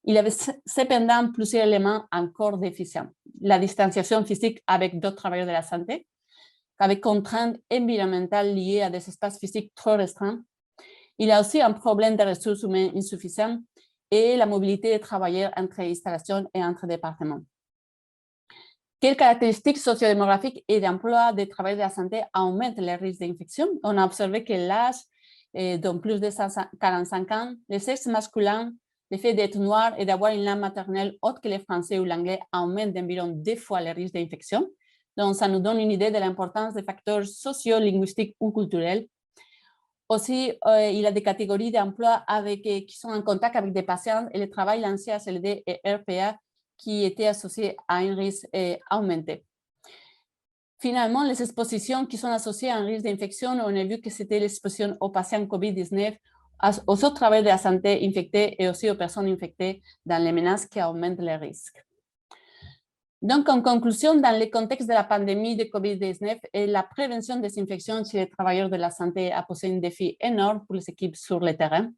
Il y avait cependant plusieurs éléments encore déficients. La distanciation physique avec d'autres travailleurs de la santé, avec contraintes environnementales liées à des espaces physiques trop restreints. Il y a aussi un problème de ressources humaines insuffisantes et la mobilité des travailleurs entre installations et entre départements. Quelles caractéristiques sociodémographiques et d'emploi des travailleurs de la santé augmentent les risques d'infection? On a observé que l'âge, donc plus de 45 ans, le sexe masculin, le fait d'être noir et d'avoir une langue maternelle autre que le français ou l'anglais augmente d'environ 2 fois les risques d'infection. Donc, ça nous donne une idée de l'importance des facteurs socio-linguistiques ou culturels. Aussi, il y a des catégories d'emplois qui sont en contact avec des patients et le travail en CHLD et RPA qui étaient associés à un risque augmenté. Finalement, les expositions qui sont associées à un risque d'infection, on a vu que c'était l'exposition aux patients COVID-19, aux autres travailleurs de la santé infectés et aussi aux personnes infectées dans les menaces qui augmentent les risques. Donc, en conclusion, dans le contexte de la pandémie de COVID-19, la prévention des infections chez les travailleurs de la santé a posé un défi énorme pour les équipes sur le terrain.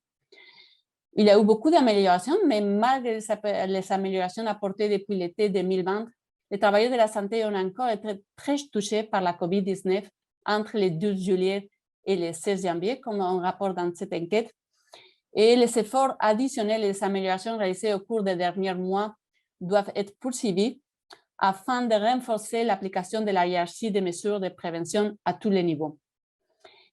Il y a eu beaucoup d'améliorations, mais malgré les améliorations apportées depuis l'été 2020, les travailleurs de la santé ont encore été très touchés par la COVID-19 entre le 12 juillet et le 16 janvier, comme on rapporte dans cette enquête. Et les efforts additionnels et les améliorations réalisées au cours des derniers mois doivent être poursuivis afin de renforcer l'application de la hiérarchie des mesures de prévention à tous les niveaux.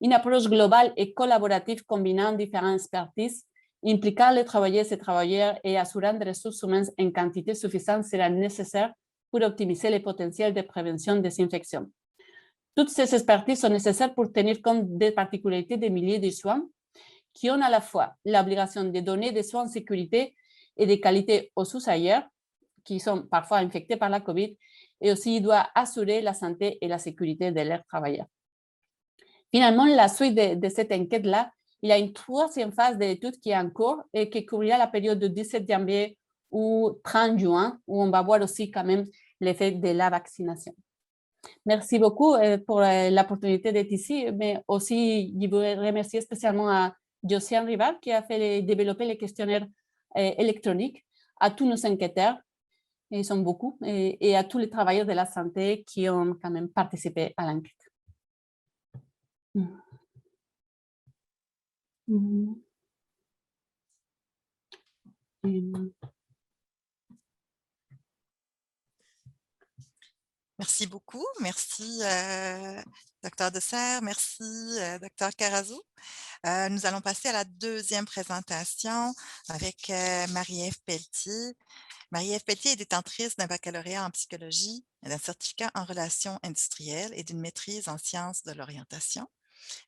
Une approche globale et collaborative combinant différentes expertises, impliquant les travailleuses et travailleurs et assurant des ressources humaines en quantité suffisante sera nécessaire pour optimiser le potentiel de prévention des infections. Toutes ces expertises sont nécessaires pour tenir compte des particularités des milieux de soins qui ont à la fois l'obligation de donner des soins en sécurité et de qualité aux usagers qui sont parfois infectés par la COVID et aussi doit assurer la santé et la sécurité de leurs travailleurs. Finalement, la suite de cette enquête-là, il y a une troisième phase de l'étude qui est en cours et qui couvrira la période du 17 janvier ou 30 juin, où on va voir aussi quand même l'effet de la vaccination. Merci beaucoup pour l'opportunité d'être ici, mais aussi je voudrais remercier spécialement à Josiane Rival qui a fait développer les questionnaires électroniques, à tous nos enquêteurs, ils sont beaucoup, et à tous les travailleurs de la santé qui ont quand même participé à l'enquête. Merci beaucoup. Merci, Dr. Dessert. Merci, Dr. Carazo. Nous allons passer à la deuxième présentation avec Marie-Ève Pelletier. Marie-Ève Pelletier est détentrice d'un baccalauréat en psychologie, d'un certificat en relations industrielles et d'une maîtrise en sciences de l'orientation.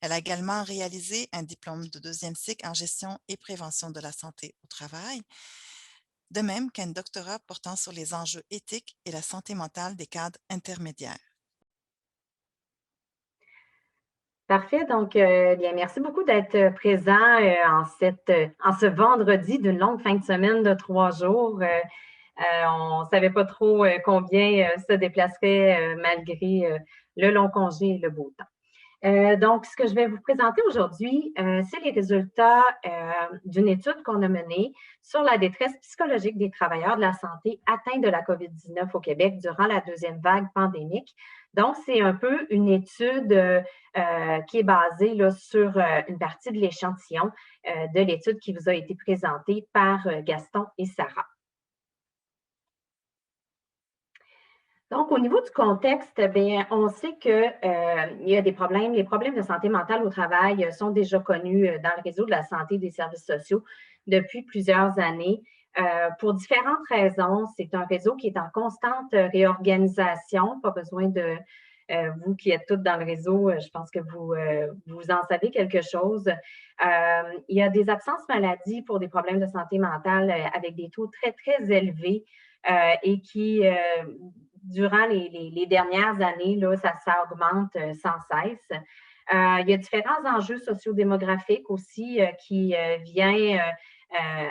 Elle a également réalisé un diplôme de deuxième cycle en gestion et prévention de la santé au travail, de même qu'un doctorat portant sur les enjeux éthiques et la santé mentale des cadres intermédiaires. Parfait. Donc, bien, merci beaucoup d'être présent en ce vendredi d'une longue fin de semaine de 3 jours. On ne savait pas trop combien se déplacerait malgré le long congé et le beau temps. Donc, ce que je vais vous présenter aujourd'hui, c'est les résultats d'une étude qu'on a menée sur la détresse psychologique des travailleurs de la santé atteints de la COVID-19 au Québec durant la deuxième vague pandémique. Donc, c'est un peu une étude qui est basée là, sur une partie de l'échantillon de l'étude qui vous a été présentée par Gaston et Sarah. Donc, au niveau du contexte, bien, on sait qu'il y a des problèmes. Les problèmes de santé mentale au travail sont déjà connus dans le réseau de la santé et des services sociaux depuis plusieurs années. Pour différentes raisons, c'est un réseau qui est en constante réorganisation. Pas besoin de vous qui êtes toutes dans le réseau, je pense que vous en savez quelque chose. Il y a des absences maladies pour des problèmes de santé mentale avec des taux très, très élevés et qui durant les dernières années, là, ça augmente sans cesse. Il y a différents enjeux sociodémographiques aussi qui viennent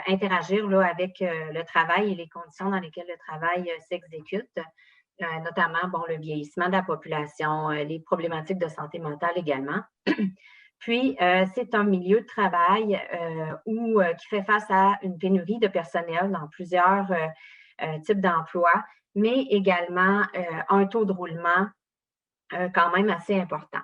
interagir là, avec le travail et les conditions dans lesquelles le travail s'exécute, notamment bon, le vieillissement de la population, les problématiques de santé mentale également. Puis, c'est un milieu de travail qui fait face à une pénurie de personnel dans plusieurs types d'emplois, mais également un taux de roulement quand même assez important.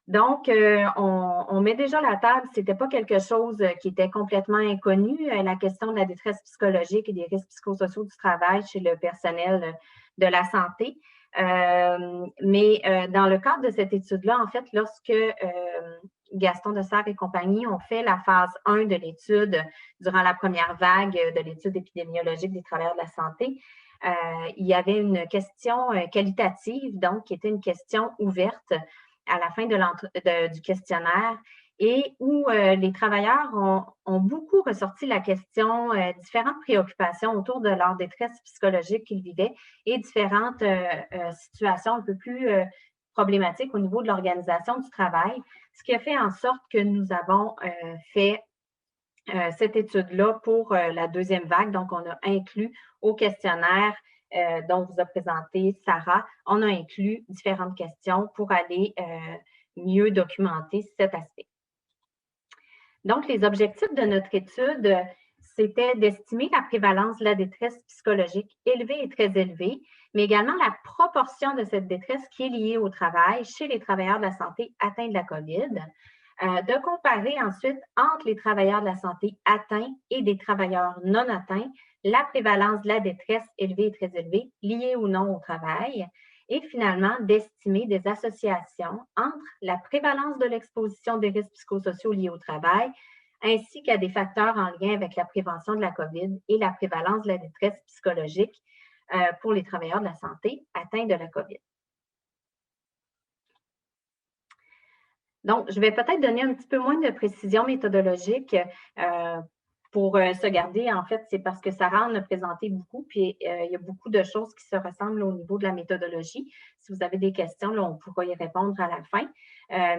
Donc, on met déjà la table, ce n'était pas quelque chose qui était complètement inconnu, la question de la détresse psychologique et des risques psychosociaux du travail chez le personnel de la santé. Mais dans le cadre de cette étude-là, en fait, lorsque Gaston Dessert et compagnie ont fait la phase 1 de l'étude durant la première vague de l'étude épidémiologique des travailleurs de la santé, il y avait une question qualitative, donc qui était une question ouverte à la fin du questionnaire et où les travailleurs ont beaucoup ressorti la question, différentes préoccupations autour de leur détresse psychologique qu'ils vivaient et différentes situations un peu plus problématiques au niveau de l'organisation du travail, ce qui a fait en sorte que nous avons fait cette étude-là pour la deuxième vague. Donc, on a inclus au questionnaire dont vous a présenté Sarah, on a inclus différentes questions pour aller mieux documenter cet aspect. Donc, les objectifs de notre étude, c'était d'estimer la prévalence de la détresse psychologique élevée et très élevée, mais également la proportion de cette détresse qui est liée au travail chez les travailleurs de la santé atteints de la COVID, de comparer ensuite entre les travailleurs de la santé atteints et des travailleurs non atteints, la prévalence de la détresse élevée et très élevée, liée ou non au travail, et finalement d'estimer des associations entre la prévalence de l'exposition des risques psychosociaux liés au travail, ainsi qu'à des facteurs en lien avec la prévention de la COVID et la prévalence de la détresse psychologique pour les travailleurs de la santé atteints de la COVID. Donc, je vais peut-être donner un petit peu moins de précision méthodologique pour se garder. En fait, c'est parce que Sarah en a présenté beaucoup, puis il y a beaucoup de choses qui se ressemblent au niveau de la méthodologie. Si vous avez des questions, là, on pourra y répondre à la fin.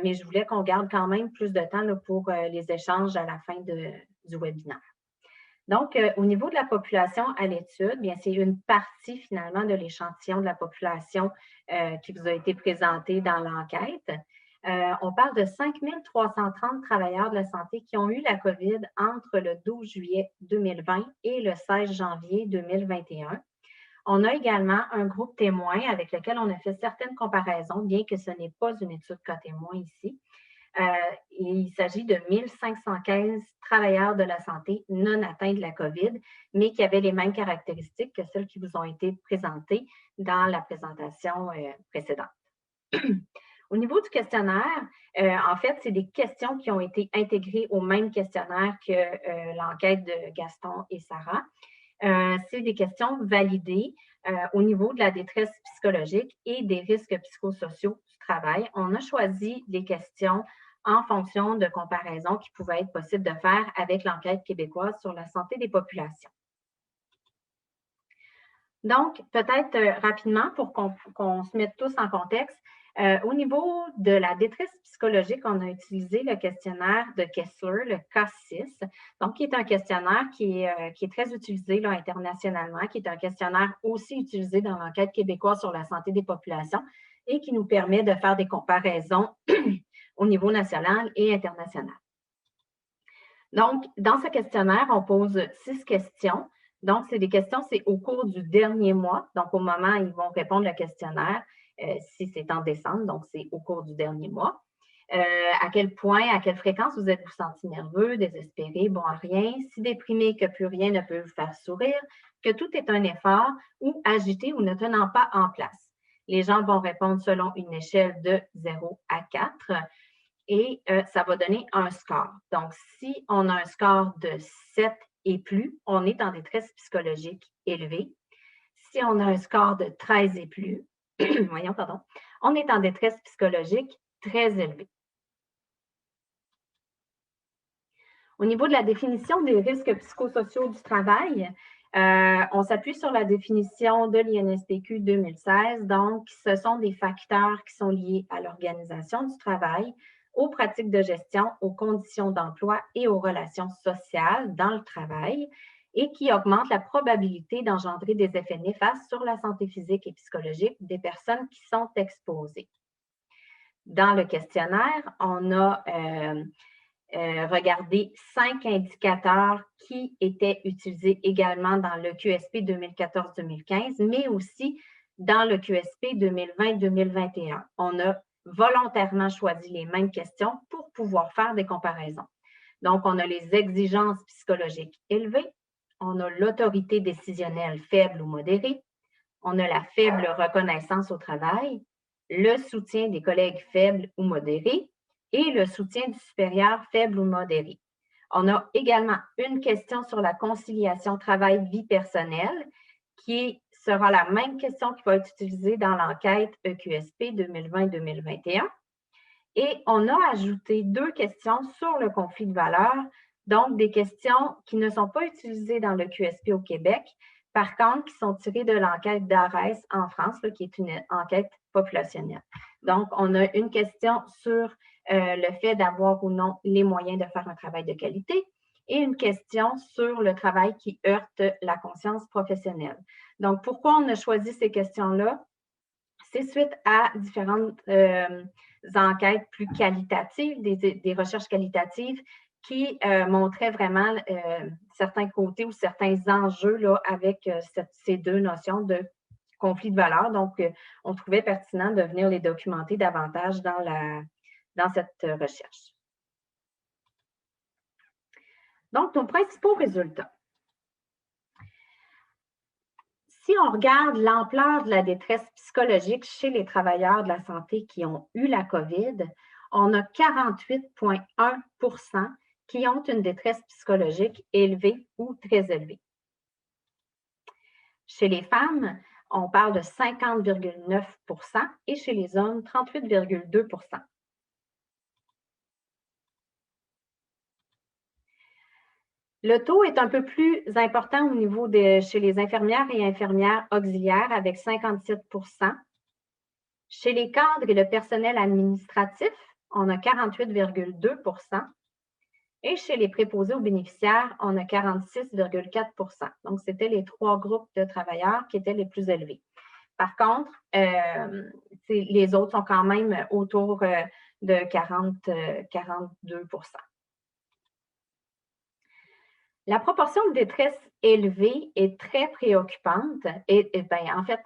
Mais je voulais qu'on garde quand même plus de temps là, pour les échanges à la fin du webinaire. Donc, au niveau de la population à l'étude, bien, c'est une partie finalement de l'échantillon de la population qui vous a été présenté dans l'enquête. On parle de 5 330 travailleurs de la santé qui ont eu la COVID entre le 12 juillet 2020 et le 16 janvier 2021. On a également un groupe témoin avec lequel on a fait certaines comparaisons, bien que ce n'est pas une étude cas témoin ici. Il s'agit de 1515 travailleurs de la santé non atteints de la COVID, mais qui avaient les mêmes caractéristiques que celles qui vous ont été présentées dans la présentation précédente. Au niveau du questionnaire, en fait, c'est des questions qui ont été intégrées au même questionnaire que l'enquête de Gaston et Sarah. C'est des questions validées au niveau de la détresse psychologique et des risques psychosociaux du travail. On a choisi des questions en fonction de comparaisons qui pouvaient être possibles de faire avec l'enquête québécoise sur la santé des populations. Donc, peut-être rapidement, pour qu'on se mette tous en contexte, au niveau de la détresse psychologique, on a utilisé le questionnaire de Kessler, le K6, donc qui est un questionnaire qui est très utilisé là, internationalement, qui est un questionnaire aussi utilisé dans l'enquête québécoise sur la santé des populations et qui nous permet de faire des comparaisons au niveau national et international. Donc, dans ce questionnaire, on pose 6 questions. Donc, c'est des questions, c'est au cours du dernier mois. Donc, au moment où ils vont répondre le questionnaire, si c'est en décembre, donc c'est au cours du dernier mois. À quel point, à quelle fréquence vous êtes-vous senti nerveux, désespéré, bon à rien, si déprimé que plus rien ne peut vous faire sourire, que tout est un effort ou agité ou ne tenant pas en place. Les gens vont répondre selon une échelle de 0 à 4 et ça va donner un score. Donc, si on a un score de 7 et plus, on est en détresse psychologique élevée. Si on a un score de 13 et plus, voyons, pardon, on est en détresse psychologique très élevée. Au niveau de la définition des risques psychosociaux du travail, on s'appuie sur la définition de l'INSPQ 2016. Donc, ce sont des facteurs qui sont liés à l'organisation du travail, aux pratiques de gestion, aux conditions d'emploi et aux relations sociales dans le travail et qui augmentent la probabilité d'engendrer des effets néfastes sur la santé physique et psychologique des personnes qui sont exposées. Dans le questionnaire, on a regardé 5 indicateurs qui étaient utilisés également dans le QSP 2014-2015, mais aussi dans le QSP 2020-2021. On a volontairement choisi les mêmes questions pour pouvoir faire des comparaisons. Donc, on a les exigences psychologiques élevées, on a l'autorité décisionnelle faible ou modérée, on a la faible reconnaissance au travail, le soutien des collègues faibles ou modérés et le soutien du supérieur faible ou modéré. On a également une question sur la conciliation travail-vie personnelle qui sera la même question qui va être utilisée dans l'enquête EQSP 2020-2021. Et on a ajouté 2 questions sur le conflit de valeurs, donc des questions qui ne sont pas utilisées dans le QSP au Québec, par contre, qui sont tirées de l'enquête d'ARES en France, là, qui est une enquête populationnelle. Donc, on a une question sur le fait d'avoir ou non les moyens de faire un travail de qualité et une question sur le travail qui heurte la conscience professionnelle. Donc, pourquoi on a choisi ces questions-là? C'est suite à différentes enquêtes plus qualitatives, des recherches qualitatives qui montraient vraiment certains côtés ou certains enjeux là, avec ces 2 notions de conflit de valeurs. Donc, on trouvait pertinent de venir les documenter davantage dans cette recherche. Donc, nos principaux résultats. Si on regarde l'ampleur de la détresse psychologique chez les travailleurs de la santé qui ont eu la COVID, on a 48,1% qui ont une détresse psychologique élevée ou très élevée. Chez les femmes, on parle de 50,9% et chez les hommes, 38,2%. Le taux est un peu plus important au niveau chez les infirmières et infirmières auxiliaires avec 57%. Chez les cadres et le personnel administratif, on a 48,2%. Et chez les préposés aux bénéficiaires, on a 46,4 %. Donc, c'était les 3 groupes de travailleurs qui étaient les plus élevés. Par contre, les autres sont quand même autour de 42 %. La proportion de détresse élevée est très préoccupante. En fait,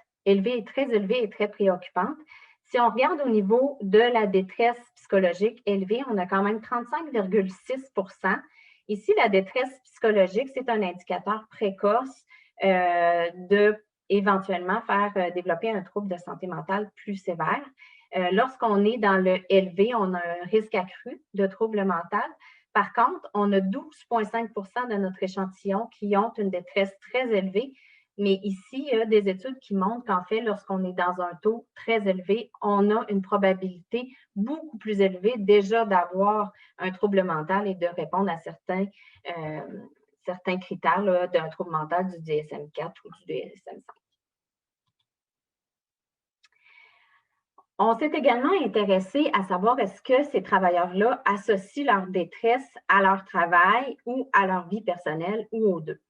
très élevée et très préoccupante. Si on regarde au niveau de la détresse psychologique élevée, on a quand même 35,6 %. Ici, la détresse psychologique, c'est un indicateur précoce de éventuellement faire développer un trouble de santé mentale plus sévère. Lorsqu'on est dans le élevé, on a un risque accru de trouble mental. Par contre, on a 12,5 % de notre échantillon qui ont une détresse très élevée. Mais ici, il y a des études qui montrent qu'en fait, lorsqu'on est dans un taux très élevé, on a une probabilité beaucoup plus élevée déjà d'avoir un trouble mental et de répondre à certains critères d'un trouble mental du DSM-4 ou du DSM-5. On s'est également intéressé à savoir est-ce que ces travailleurs-là associent leur détresse à leur travail ou à leur vie personnelle ou aux deux.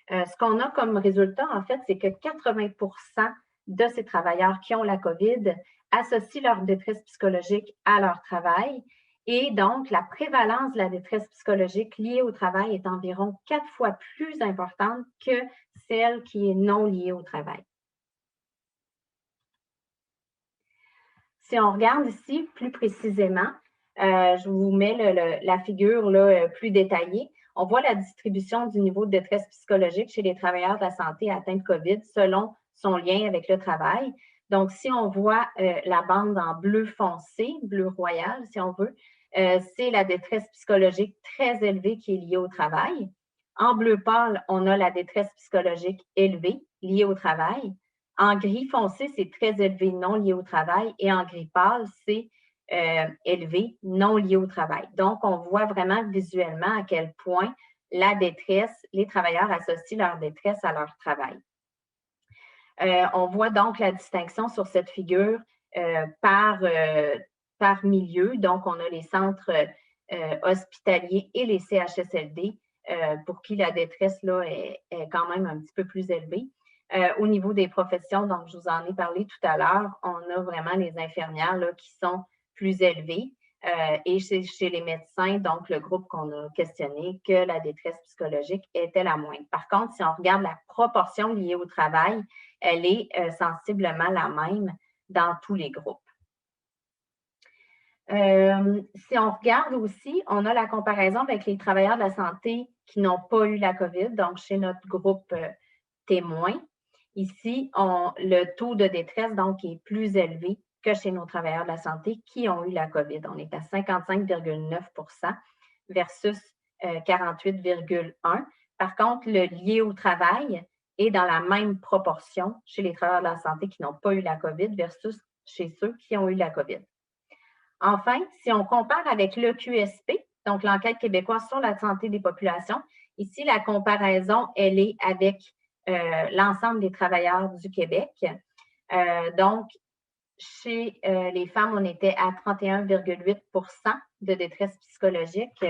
Ce qu'on a comme résultat, en fait, c'est que 80 % de ces travailleurs qui ont la COVID associent leur détresse psychologique à leur travail. Et donc, la prévalence de la détresse psychologique liée au travail est environ 4 fois plus importante que celle qui est non liée au travail. Si on regarde ici plus précisément, je vous mets la figure là, plus détaillée. On voit la distribution du niveau de détresse psychologique chez les travailleurs de la santé atteints de COVID selon son lien avec le travail. Donc, si on voit la bande en bleu foncé, bleu royal, si on veut, c'est la détresse psychologique très élevée qui est liée au travail. En bleu pâle, on a la détresse psychologique élevée liée au travail. En gris foncé, c'est très élevé, non lié au travail. Et en gris pâle, c'est élevé, non lié au travail. Donc, on voit vraiment visuellement à quel point la détresse, les travailleurs associent leur détresse à leur travail. On voit donc la distinction sur cette figure par milieu. Donc, on a les centres hospitaliers et les CHSLD pour qui la détresse là, est quand même un petit peu plus élevée. Au niveau des professions, donc je vous en ai parlé tout à l'heure, on a vraiment les infirmières là, qui sont plus élevées. Et chez les médecins, donc le groupe qu'on a questionné, que la détresse psychologique était la moindre. Par contre, si on regarde la proportion liée au travail, elle est sensiblement la même dans tous les groupes. Si on regarde aussi, on a la comparaison avec les travailleurs de la santé qui n'ont pas eu la COVID, donc chez notre groupe témoin. Ici, le taux de détresse donc, est plus élevé que chez nos travailleurs de la santé qui ont eu la COVID. On est à 55,9 % versus 48,1 %. Par contre, le lié au travail est dans la même proportion chez les travailleurs de la santé qui n'ont pas eu la COVID versus chez ceux qui ont eu la COVID. Enfin, si on compare avec l'EQSP, donc l'enquête québécoise sur la santé des populations, ici, la comparaison, elle est avec l'ensemble des travailleurs du Québec. Donc, chez les femmes, on était à 31,8 % de détresse psychologique,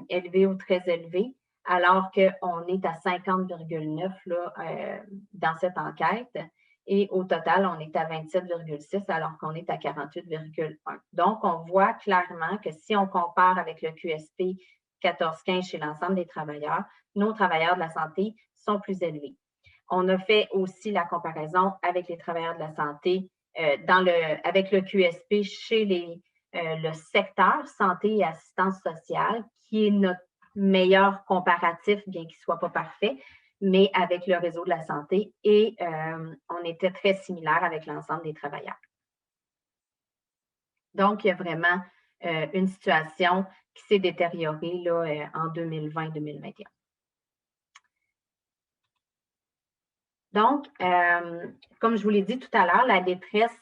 élevée ou très élevée, alors qu'on est à 50,9 % dans cette enquête. Et au total, on est à 27,6 alors qu'on est à 48,1. Donc, on voit clairement que si on compare avec le QSP 14-15 chez l'ensemble des travailleurs, nos travailleurs de la santé sont plus élevés. On a fait aussi la comparaison avec les travailleurs de la santé avec le QSP chez le secteur santé et assistance sociale, qui est notre meilleur comparatif, bien qu'il ne soit pas parfait, mais avec le réseau de la santé et on était très similaire avec l'ensemble des travailleurs. Donc, il y a vraiment une situation qui s'est détériorée là, en 2020-2021. Donc, comme je vous l'ai dit tout à l'heure, la détresse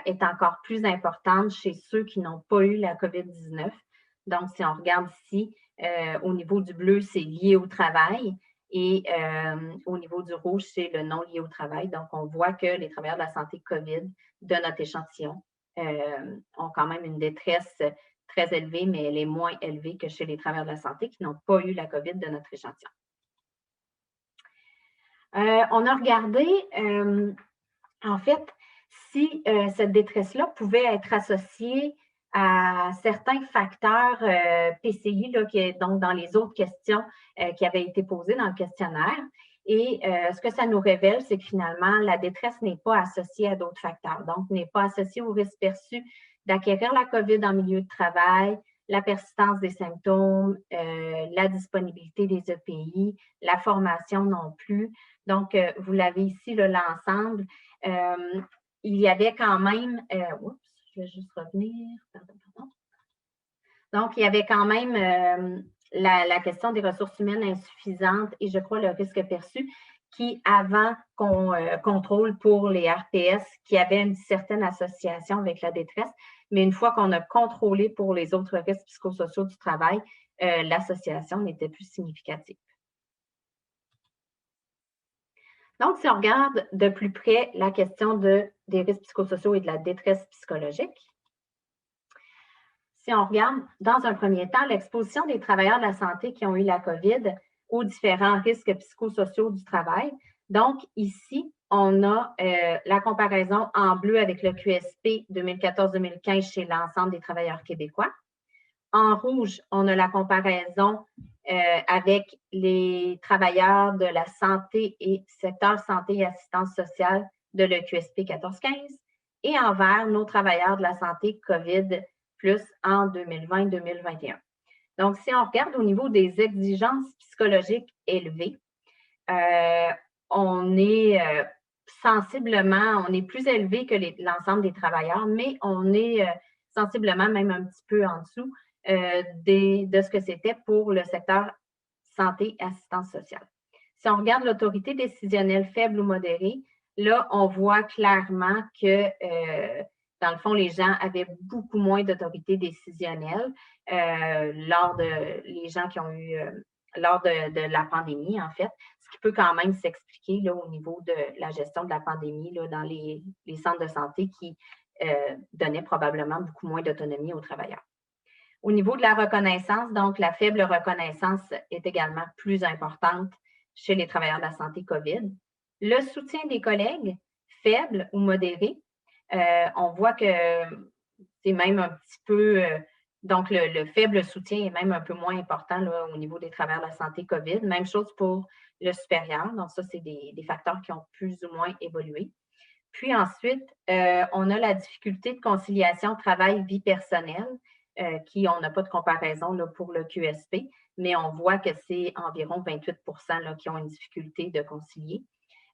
est encore plus importante chez ceux qui n'ont pas eu la COVID-19. Donc, si on regarde ici, au niveau du bleu, c'est lié au travail. Et au niveau du rouge, c'est le non lié au travail. Donc, on voit que les travailleurs de la santé COVID de notre échantillon ont quand même une détresse très élevée, mais elle est moins élevée que chez les travailleurs de la santé qui n'ont pas eu la COVID de notre échantillon. On a regardé, en fait, si cette détresse-là pouvait être associée à certains facteurs PCI, là, donc dans les autres questions qui avaient été posées dans le questionnaire. Et ce que ça nous révèle, c'est que finalement, la détresse n'est pas associée à d'autres facteurs. Donc, n'est pas associée au risque perçu d'acquérir la COVID en milieu de travail, la persistance des symptômes, la disponibilité des EPI, la formation non plus. Donc, vous l'avez ici, l'ensemble. Il y avait quand même, je vais juste revenir, pardon. Donc, il y avait quand même la question des ressources humaines insuffisantes et je crois le risque perçu qui, avant qu'on contrôle pour les RPS, qui avait une certaine association avec la détresse, mais une fois qu'on a contrôlé pour les autres risques psychosociaux du travail, l'association n'était plus significative. Donc, si on regarde de plus près la question des risques psychosociaux et de la détresse psychologique, si on regarde dans un premier temps l'exposition des travailleurs de la santé qui ont eu la COVID aux différents risques psychosociaux du travail. Donc, ici, on a la comparaison en bleu avec le QSP 2014-2015 chez l'ensemble des travailleurs québécois. En rouge, on a la comparaison avec les travailleurs de la santé et secteur santé et assistance sociale de l'EQSP 14-15. Et en vert, nos travailleurs de la santé COVID plus en 2020-2021. Donc, si on regarde au niveau des exigences psychologiques élevées, on est sensiblement, on est plus élevé que l'ensemble des travailleurs, mais on est sensiblement même un petit peu en dessous de ce que c'était pour le secteur santé et assistance sociale. Si on regarde l'autorité décisionnelle faible ou modérée, là, on voit clairement que, dans le fond, les gens avaient beaucoup moins d'autorité décisionnelle lors de la pandémie, en fait, ce qui peut quand même s'expliquer là, au niveau de la gestion de la pandémie là, dans les centres de santé qui donnaient probablement beaucoup moins d'autonomie aux travailleurs. Au niveau de la reconnaissance, donc la faible reconnaissance est également plus importante chez les travailleurs de la santé COVID. Le soutien des collègues, faible ou modéré, on voit que c'est même un petit peu, donc le faible soutien est même un peu moins important là, au niveau des travailleurs de la santé COVID. Même chose pour le supérieur, donc ça, c'est des facteurs qui ont plus ou moins évolué. Puis ensuite, on a la difficulté de conciliation travail-vie personnelle, qui, on n'a pas de comparaison là, pour le QSP, mais on voit que c'est environ 28 là, qui ont une difficulté de concilier.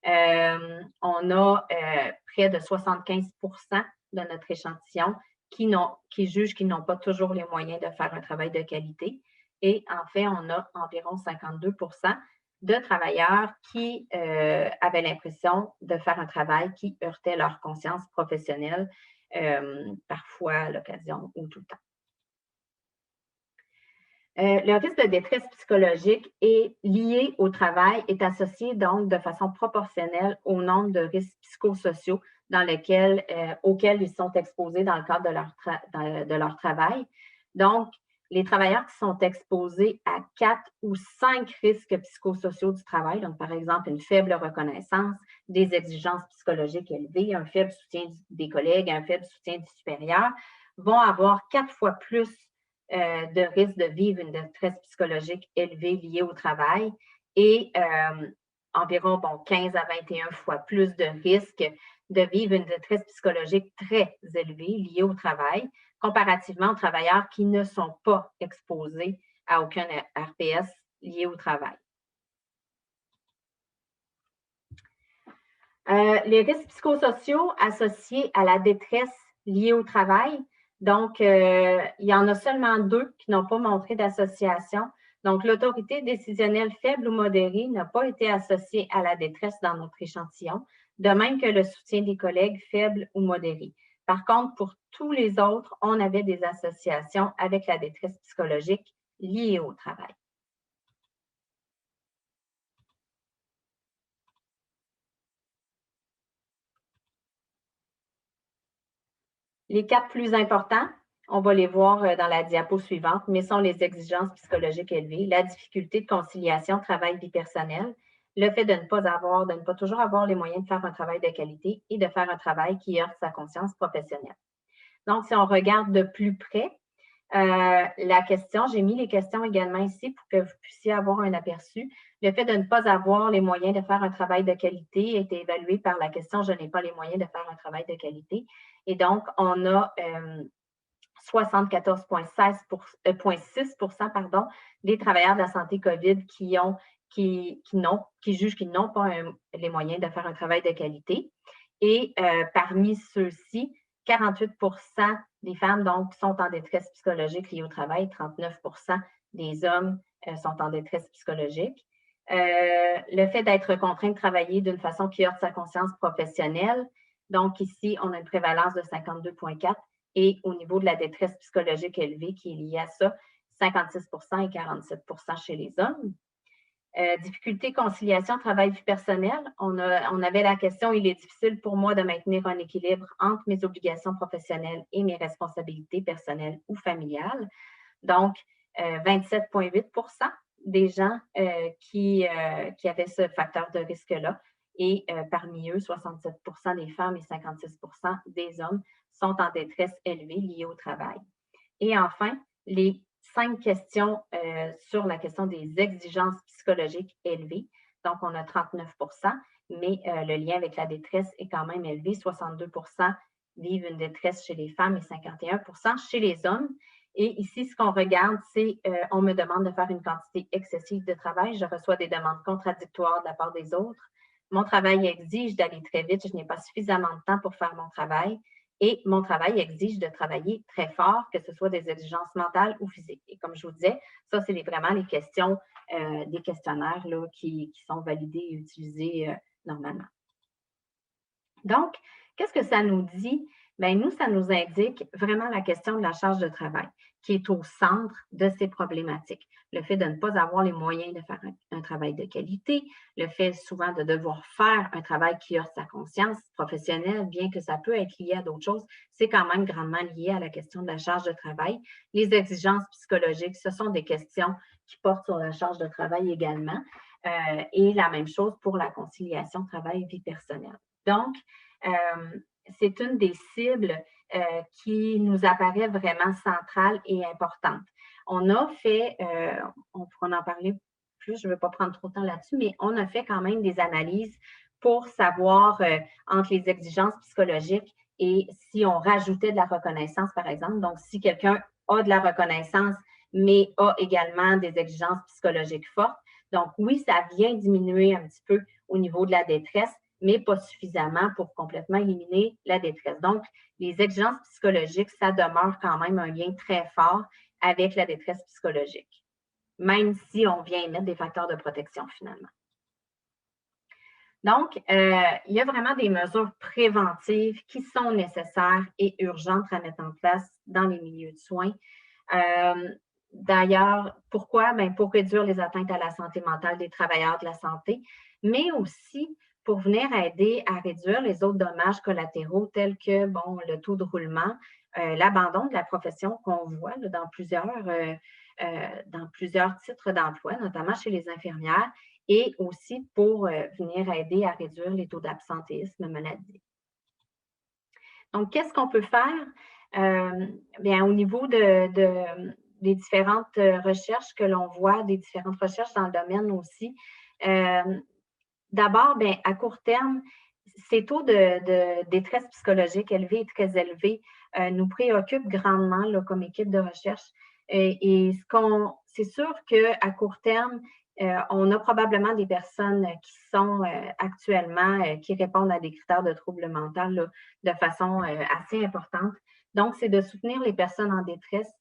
On a près de 75 de notre échantillon qui jugent qu'ils n'ont pas toujours les moyens de faire un travail de qualité. Et en fait, on a environ 52 de travailleurs qui avaient l'impression de faire un travail qui heurtait leur conscience professionnelle, parfois à l'occasion ou tout le temps. Le risque de détresse psychologique est lié au travail, est associé donc de façon proportionnelle au nombre de risques psychosociaux auxquels ils sont exposés dans le cadre de leur travail. Donc, les travailleurs qui sont exposés à 4 ou 5 risques psychosociaux du travail, donc par exemple une faible reconnaissance, des exigences psychologiques élevées, un faible soutien des collègues, un faible soutien du supérieur, vont avoir 4 fois plus de risque de vivre une détresse psychologique élevée liée au travail et environ 15 à 21 fois plus de risque de vivre une détresse psychologique très élevée liée au travail, comparativement aux travailleurs qui ne sont pas exposés à aucun RPS lié au travail. Les risques psychosociaux associés à la détresse liée au travail, donc, il y en a seulement 2 qui n'ont pas montré d'association. Donc, l'autorité décisionnelle faible ou modérée n'a pas été associée à la détresse dans notre échantillon, de même que le soutien des collègues faible ou modéré. Par contre, pour tous les autres, on avait des associations avec la détresse psychologique liée au travail. Les 4 plus importants, On va les voir dans la diapo suivante, mais sont les exigences psychologiques élevées, la difficulté de conciliation travail-vie personnelle, le fait de ne pas toujours avoir les moyens de faire un travail de qualité et de faire un travail qui heurte sa conscience professionnelle. Donc, si on regarde de plus près, la question, j'ai mis les questions également ici pour que vous puissiez avoir un aperçu. Le fait de ne pas avoir les moyens de faire un travail de qualité a été évalué par la question « Je n'ai pas les moyens de faire un travail de qualité ». Et donc, on a 74,6% des travailleurs de la santé COVID qui jugent qu'ils n'ont pas les moyens de faire un travail de qualité. Et parmi ceux-ci, 48% des femmes donc, sont en détresse psychologique liée au travail, 39% des hommes sont en détresse psychologique. Le fait d'être contraint de travailler d'une façon qui heurte sa conscience professionnelle, donc ici, on a une prévalence de 52,4 et au niveau de la détresse psychologique élevée qui est liée à ça, 56% et 47% chez les hommes. Difficulté conciliation travail-vie personnelle. On avait la question, il est difficile pour moi de maintenir un équilibre entre mes obligations professionnelles et mes responsabilités personnelles ou familiales. Donc, 27,8% des gens qui avaient ce facteur de risque-là. Et parmi eux, 67% des femmes et 56% des hommes sont en détresse élevée liée au travail. Et enfin, les 5 questions sur la question des exigences psychologiques élevées. Donc, on a 39%, mais le lien avec la détresse est quand même élevé. 62% vivent une détresse chez les femmes et 51% chez les hommes. Et ici, ce qu'on regarde, c'est on me demande de faire une quantité excessive de travail. Je reçois des demandes contradictoires de la part des autres. Mon travail exige d'aller très vite. Je n'ai pas suffisamment de temps pour faire mon travail. Et mon travail exige de travailler très fort, que ce soit des exigences mentales ou physiques. Et comme je vous disais, ça, c'est vraiment les questions des questionnaires là, qui sont validés et utilisés normalement. Donc, qu'est-ce que ça nous dit? Bien, nous, ça nous indique vraiment la question de la charge de travail qui est au centre de ces problématiques. Le fait de ne pas avoir les moyens de faire un travail de qualité, le fait souvent de devoir faire un travail qui heurte sa conscience professionnelle, bien que ça peut être lié à d'autres choses, c'est quand même grandement lié à la question de la charge de travail. Les exigences psychologiques, ce sont des questions qui portent sur la charge de travail également. Et la même chose pour la conciliation travail-vie personnelle. Donc, c'est une des cibles qui nous apparaît vraiment centrale et importante. On a fait, on pourra en parler plus, je ne vais pas prendre trop de temps là-dessus, mais on a fait quand même des analyses pour savoir entre les exigences psychologiques et si on rajoutait de la reconnaissance, par exemple. Donc, si quelqu'un a de la reconnaissance, mais a également des exigences psychologiques fortes, donc oui, ça vient diminuer un petit peu au niveau de la détresse, mais pas suffisamment pour complètement éliminer la détresse. Donc, les exigences psychologiques, ça demeure quand même un lien très fort avec la détresse psychologique, même si on vient émettre des facteurs de protection finalement. Donc, il y a vraiment des mesures préventives qui sont nécessaires et urgentes à mettre en place dans les milieux de soins. D'ailleurs, pourquoi? Bien, pour réduire les atteintes à la santé mentale des travailleurs de la santé, mais aussi pour venir aider à réduire les autres dommages collatéraux tels que bon, le taux de roulement, l'abandon de la profession qu'on voit là, dans plusieurs titres d'emploi, notamment chez les infirmières, et aussi pour venir aider à réduire les taux d'absentéisme maladie. Donc, qu'est-ce qu'on peut faire? Bien, au niveau des différentes recherches que l'on voit, des différentes recherches dans le domaine aussi, d'abord, bien, à court terme, ces taux de détresse psychologique élevés et très élevés nous préoccupent grandement là, comme équipe de recherche. Et c'est sûr qu'à court terme, on a probablement des personnes qui sont actuellement, qui répondent à des critères de troubles mentaux là, de façon assez importante. Donc, c'est de soutenir les personnes en détresse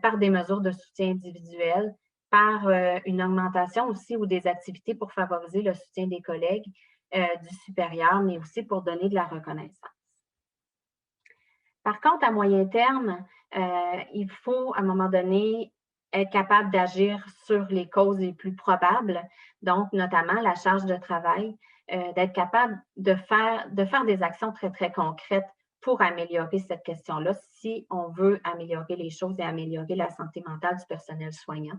par des mesures de soutien individuel, par une augmentation aussi ou des activités pour favoriser le soutien des collègues du supérieur, mais aussi pour donner de la reconnaissance. Par contre, à moyen terme, il faut, à un moment donné, être capable d'agir sur les causes les plus probables, donc notamment la charge de travail, d'être capable de faire des actions très, très concrètes pour améliorer cette question-là, si on veut améliorer les choses et améliorer la santé mentale du personnel soignant.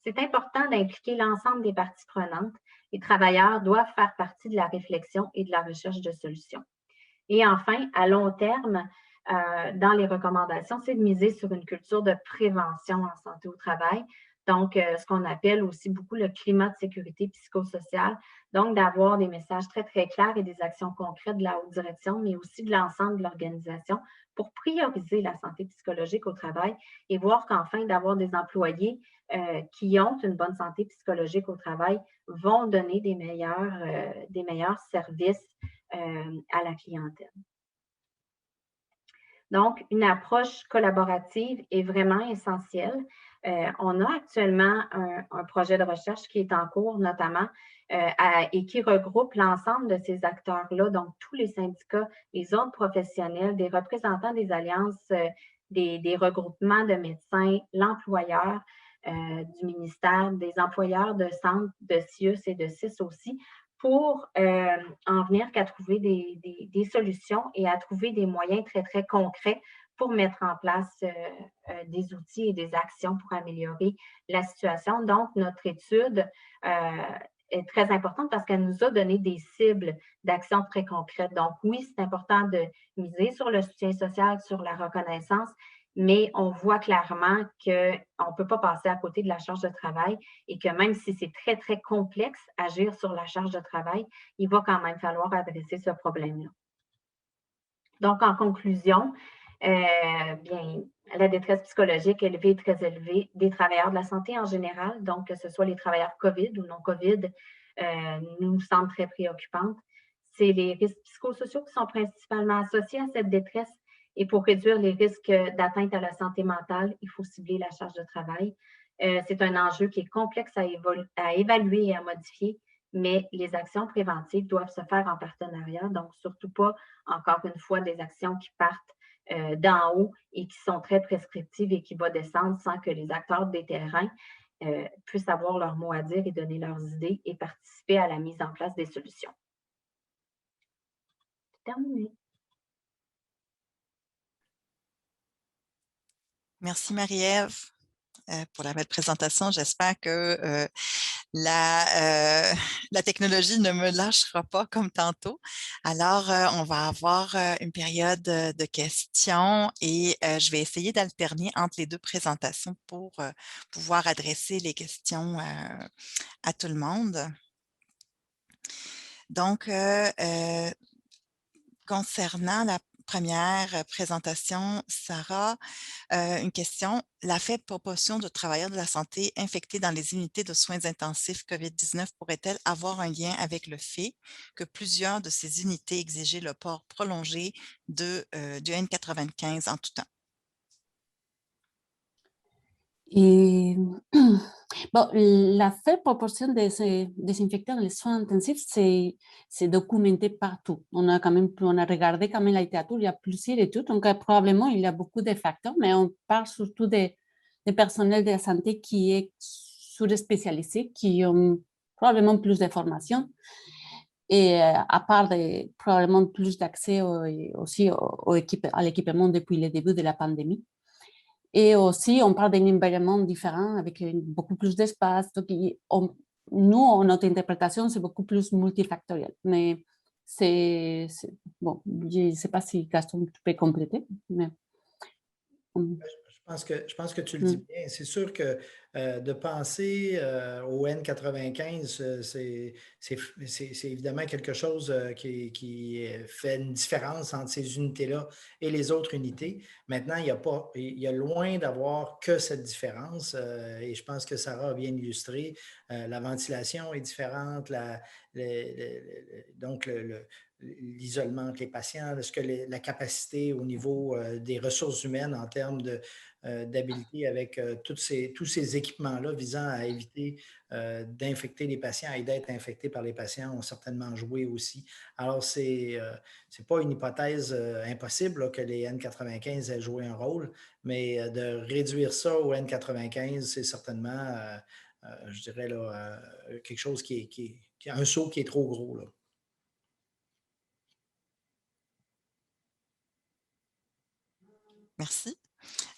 C'est important d'impliquer l'ensemble des parties prenantes. Les travailleurs doivent faire partie de la réflexion et de la recherche de solutions. Et enfin, à long terme, dans les recommandations, c'est de miser sur une culture de prévention en santé au travail. Donc, ce qu'on appelle aussi beaucoup le climat de sécurité psychosociale. Donc, d'avoir des messages très, très clairs et des actions concrètes de la haute direction, mais aussi de l'ensemble de l'organisation pour prioriser la santé psychologique au travail et voir qu'enfin, d'avoir des employés qui ont une bonne santé psychologique au travail vont donner des meilleurs services à la clientèle. Donc, une approche collaborative est vraiment essentielle. On a actuellement un projet de recherche qui est en cours, notamment, et qui regroupe l'ensemble de ces acteurs-là, donc tous les syndicats, les autres professionnels, des représentants des alliances, des regroupements de médecins, l'employeur du ministère, des employeurs de centres, de CIUS et de CIS aussi, pour en venir qu'à trouver des solutions et à trouver des moyens très, très concrets pour mettre en place des outils et des actions pour améliorer la situation. Donc, notre étude est très importante parce qu'elle nous a donné des cibles d'actions très concrètes. Donc, oui, c'est important de miser sur le soutien social, sur la reconnaissance, mais on voit clairement qu'on ne peut pas passer à côté de la charge de travail et que même si c'est très, très complexe, agir sur la charge de travail, il va quand même falloir adresser ce problème-là. Donc, en conclusion, bien, la détresse psychologique élevée et très élevée des travailleurs de la santé en général, donc que ce soit les travailleurs COVID ou non COVID, nous semble très préoccupante. C'est les risques psychosociaux qui sont principalement associés à cette détresse. Et pour réduire les risques d'atteinte à la santé mentale, il faut cibler la charge de travail. C'est un enjeu qui est complexe à évaluer et à modifier, mais les actions préventives doivent se faire en partenariat, donc surtout pas, encore une fois, des actions qui partent d'en haut et qui sont très prescriptives et qui vont descendre sans que les acteurs des terrains puissent avoir leur mot à dire et donner leurs idées et participer à la mise en place des solutions. C'est terminé. Merci Marie-Ève pour la belle présentation. J'espère que la technologie ne me lâchera pas comme tantôt. Alors, on va avoir une période de questions et je vais essayer d'alterner entre les deux présentations pour pouvoir adresser les questions à tout le monde. Donc, concernant la première présentation, Sarah, une question. La faible proportion de travailleurs de la santé infectés dans les unités de soins intensifs COVID-19 pourrait-elle avoir un lien avec le fait que plusieurs de ces unités exigeaient le port prolongé du N95 en tout temps? Et bon, la faible proportion des infectés dans les soins intensifs, c'est documenté partout. On a regardé quand même la littérature, il y a plusieurs études, donc probablement il y a beaucoup de facteurs, mais on parle surtout des personnels de la santé qui est sur-spécialisé, qui ont probablement plus de formation et à part probablement plus d'accès aussi à l'équipement depuis le début de la pandémie. Et aussi, on parle d'un environnement différent avec beaucoup plus d'espace. Donc, nous, notre interprétation, c'est beaucoup plus multifactoriel. Mais bon, je ne sais pas si Gaston, tu peux compléter. Mais, Je pense que tu le dis bien. C'est sûr que de penser au N95, c'est évidemment quelque chose qui fait une différence entre ces unités-là et les autres unités. Maintenant, il y a loin d'avoir que cette différence et je pense que Sarah a bien illustré. La ventilation est différente, donc l'isolement entre les patients, la capacité au niveau des ressources humaines en termes d'habilité avec tous ces équipements-là visant à éviter d'infecter les patients et d'être infectés par les patients ont certainement joué aussi. Alors, c'est pas une hypothèse impossible là, que les N95 aient joué un rôle, mais de réduire ça au N95, c'est certainement, je dirais, là, quelque chose qui est un saut qui est trop gros, là. Merci.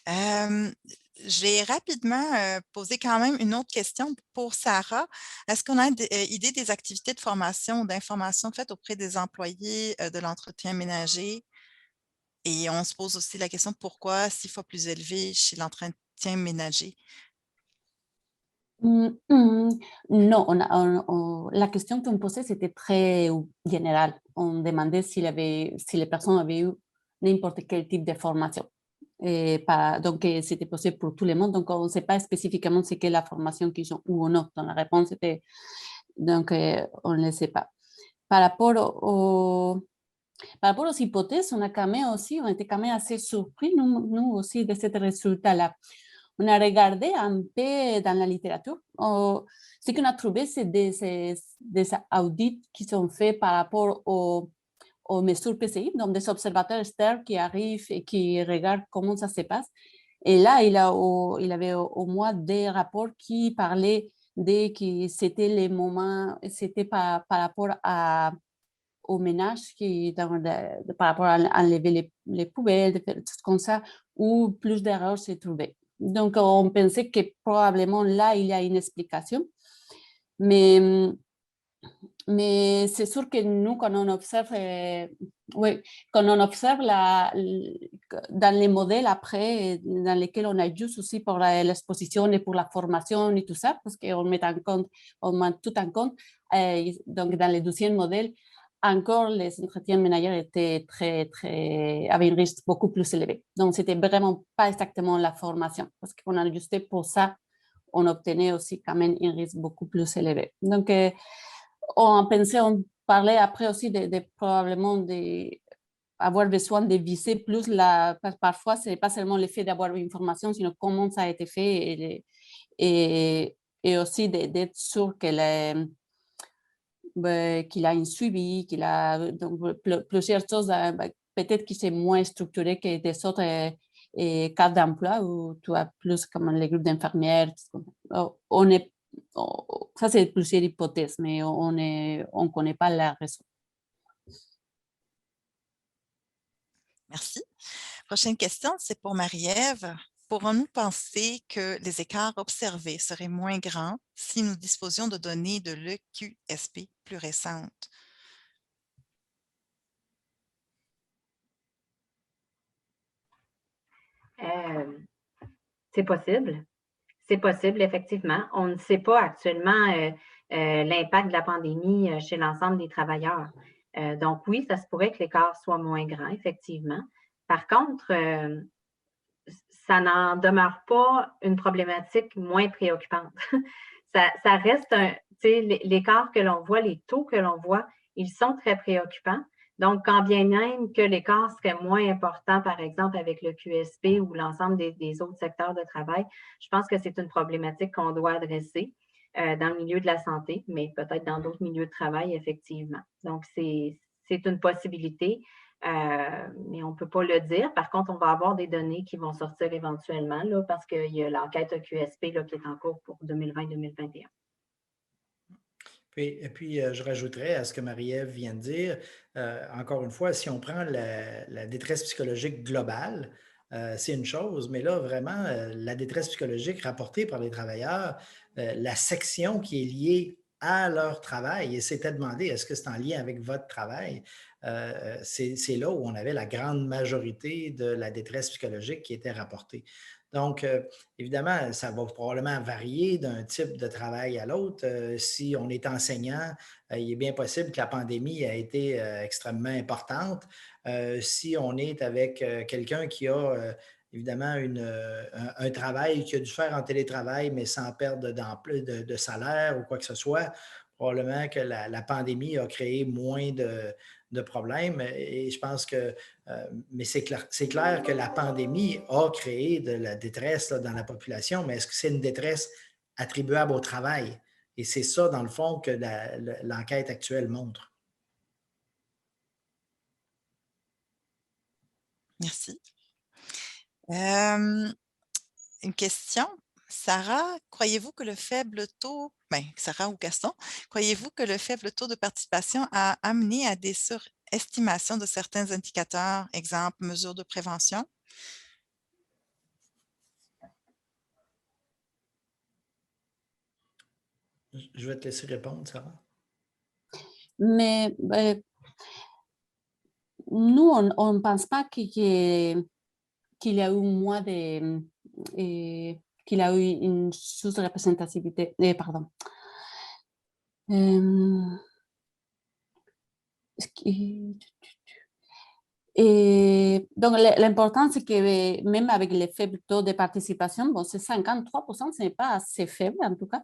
Je vais rapidement poser quand même une autre question pour Sarah. Est-ce qu'on a idée des activités de formation ou d'information faites auprès des employés de l'entretien ménager? Et on se pose aussi la question pourquoi 6 fois plus élevé chez l'entretien ménager? Non, la question qu'on posait, c'était très générale. On demandait si les personnes avaient eu n'importe quel type de formation. Donc, c'était possible pour tout le monde. Donc, on ne sait pas spécifiquement ce qu'est la formation qu'ils ont ou non. Donc, la réponse était, donc, on ne le sait pas. Par rapport aux hypothèses, on était quand même assez surpris, nous aussi, de ce résultat-là. On a regardé un peu dans la littérature. Ce qu'on a trouvé, c'est des audits qui sont faits par rapport aux mesures PCI, donc des observateurs externes qui arrivent et qui regardent comment ça se passe. Et là, il avait au moins des rapports qui parlaient que c'était les moments, c'était par rapport aux ménages par rapport à enlever les poubelles, des choses comme ça, où plus d'erreurs se trouvaient. Donc, on pensait que probablement là, il y a une explication. Mais c'est sûr que nous, quand on observe, dans les modèles après, dans lesquels on ajuste aussi pour l'exposition et pour la formation et tout ça, parce qu'on met tout en compte. Donc, dans les 12e modèles, encore les entretiens ménagers avaient un risque beaucoup plus élevé. Donc, c'était vraiment pas exactement la formation, parce qu'on a ajusté pour ça, on obtenait aussi quand même un risque beaucoup plus élevé. Donc, on parlait après aussi probablement avoir besoin de viser plus parfois, ce n'est pas seulement le fait d'avoir une formation, sinon comment ça a été fait et aussi d'être sûr qu'il a un suivi, qu'il a donc, plusieurs choses, peut-être que c'est moins structuré que des autres cas d'emploi où tu as plus comme les groupes d'infirmières. Ça, c'est plusieurs hypothèses, mais on ne connaît pas la raison. Merci. Prochaine question, c'est pour Marie-Ève. Pourrons-nous penser que les écarts observés seraient moins grands si nous disposions de données de l'EQSP plus récentes? C'est possible. C'est possible, effectivement. On ne sait pas actuellement l'impact de la pandémie chez l'ensemble des travailleurs. Donc oui, ça se pourrait que l'écart soit moins grand, effectivement. Par contre, ça n'en demeure pas une problématique moins préoccupante. ça reste l'écart que l'on voit, les taux que l'on voit, ils sont très préoccupants. Donc, quand bien même que l'écart serait moins important, par exemple, avec le QSP ou l'ensemble des autres secteurs de travail, je pense que c'est une problématique qu'on doit adresser dans le milieu de la santé, mais peut-être dans d'autres milieux de travail, effectivement. Donc, c'est une possibilité, mais on ne peut pas le dire. Par contre, on va avoir des données qui vont sortir éventuellement là, parce qu'il y a l'enquête QSP là, qui est en cours pour 2020-2021. Et puis, je rajouterais à ce que Marie-Ève vient de dire, encore une fois, si on prend la détresse psychologique globale, c'est une chose, mais là, vraiment, la détresse psychologique rapportée par les travailleurs, la section qui est liée à leur travail, et c'était demandé, est-ce que c'est en lien avec votre travail? C'est là où on avait la grande majorité de la détresse psychologique qui était rapportée. Donc, évidemment, ça va probablement varier d'un type de travail à l'autre. Si on est enseignant, il est bien possible que la pandémie a été extrêmement importante. Si on est avec quelqu'un qui a évidemment un travail qui a dû faire en télétravail, mais sans perdre de salaire ou quoi que ce soit, probablement que la pandémie a créé moins de problèmes. Et je pense que, mais c'est clair que la pandémie a créé de la détresse là, dans la population, mais est-ce que c'est une détresse attribuable au travail? Et c'est ça, dans le fond, que l'enquête actuelle montre. Merci. Une question. Sarah, croyez-vous que le faible taux, Sarah ou Gaston, croyez-vous que le faible taux de participation a amené à des surestimations de certains indicateurs, exemple, mesures de prévention? Je vais te laisser répondre, Sarah. Mais nous, on ne pense pas qu'il y a eu moins de... qu'il a eu une sous-représentativité. Pardon. Et donc, l'important, c'est que même avec les faibles taux de participation, bon, c'est 53%, ce n'est pas assez faible en tout cas.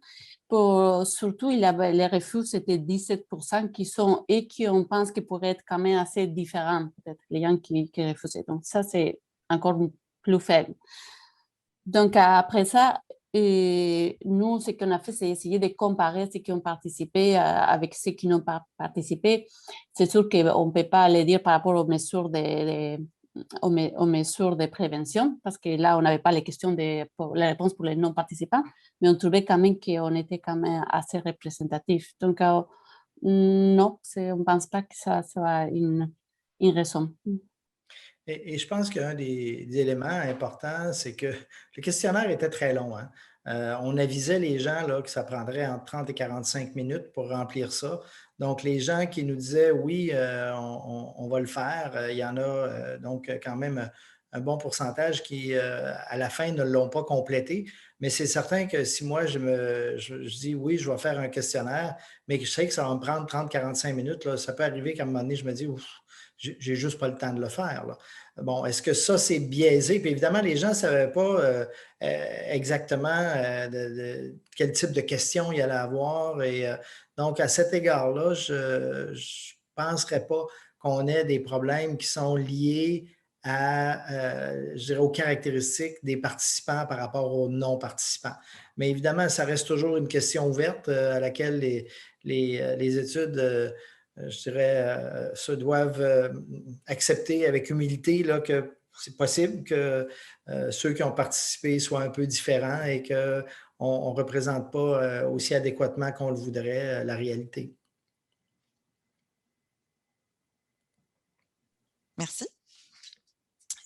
Surtout, les refus, c'était 17% qui on pense qu'ils pourraient être quand même assez différents, peut-être, les gens qui refusaient. Donc, ça, c'est encore plus faible. Donc, après ça, nous, ce qu'on a fait, c'est essayer de comparer ceux qui ont participé avec ceux qui n'ont pas participé. C'est sûr qu'on ne peut pas le dire par rapport aux mesures aux mesures de prévention, parce que là, on n'avait pas les questions les réponses pour les non-participants, mais on trouvait quand même qu'on était quand même assez représentatif. Donc, non, on ne pense pas que ça soit une raison. Et je pense qu'un des éléments importants, c'est que le questionnaire était très long. Hein? On avisait les gens là, que ça prendrait entre 30 et 45 minutes pour remplir ça. Donc, les gens qui nous disaient oui, on va le faire, il y en a donc quand même un bon pourcentage qui, à la fin, ne l'ont pas complété. Mais c'est certain que si moi, je dis oui, je vais faire un questionnaire, mais que je sais que ça va me prendre 30-45 minutes, là, ça peut arriver qu'à un moment donné, je me dis, ouf, j'ai juste pas le temps de le faire. Là. Bon, est-ce que ça, c'est biaisé? Puis évidemment, les gens ne savaient pas exactement quel type de questions il allait avoir. Et donc, à cet égard-là, je ne penserais pas qu'on ait des problèmes qui sont liés je dirais, aux caractéristiques des participants par rapport aux non-participants. Mais évidemment, ça reste toujours une question ouverte à laquelle les études je dirais, se doivent accepter avec humilité là, que c'est possible que ceux qui ont participé soient un peu différents et qu'on ne représente pas aussi adéquatement qu'on le voudrait la réalité. Merci.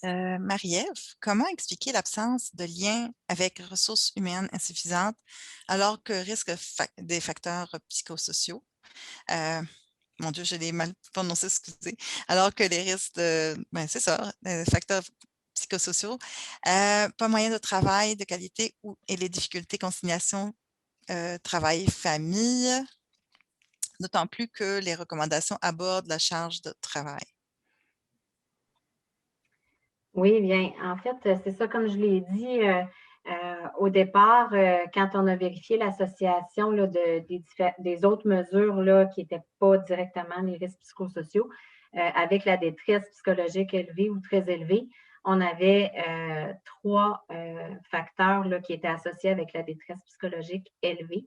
Marie-Ève, comment expliquer l'absence de lien avec ressources humaines insuffisantes alors que risque des facteurs psychosociaux? Mon Dieu, j'ai des mal prononcés, excusez. Alors que les risques c'est ça, les facteurs psychosociaux, pas moyen de travail de qualité et les difficultés conciliation travail-famille, d'autant plus que les recommandations abordent la charge de travail. Oui, bien, en fait, c'est ça, comme je l'ai dit au départ, quand on a vérifié l'association des autres mesures là, qui n'étaient pas directement les risques psychosociaux avec la détresse psychologique élevée ou très élevée, on avait 3 facteurs là, qui étaient associés avec la détresse psychologique élevée.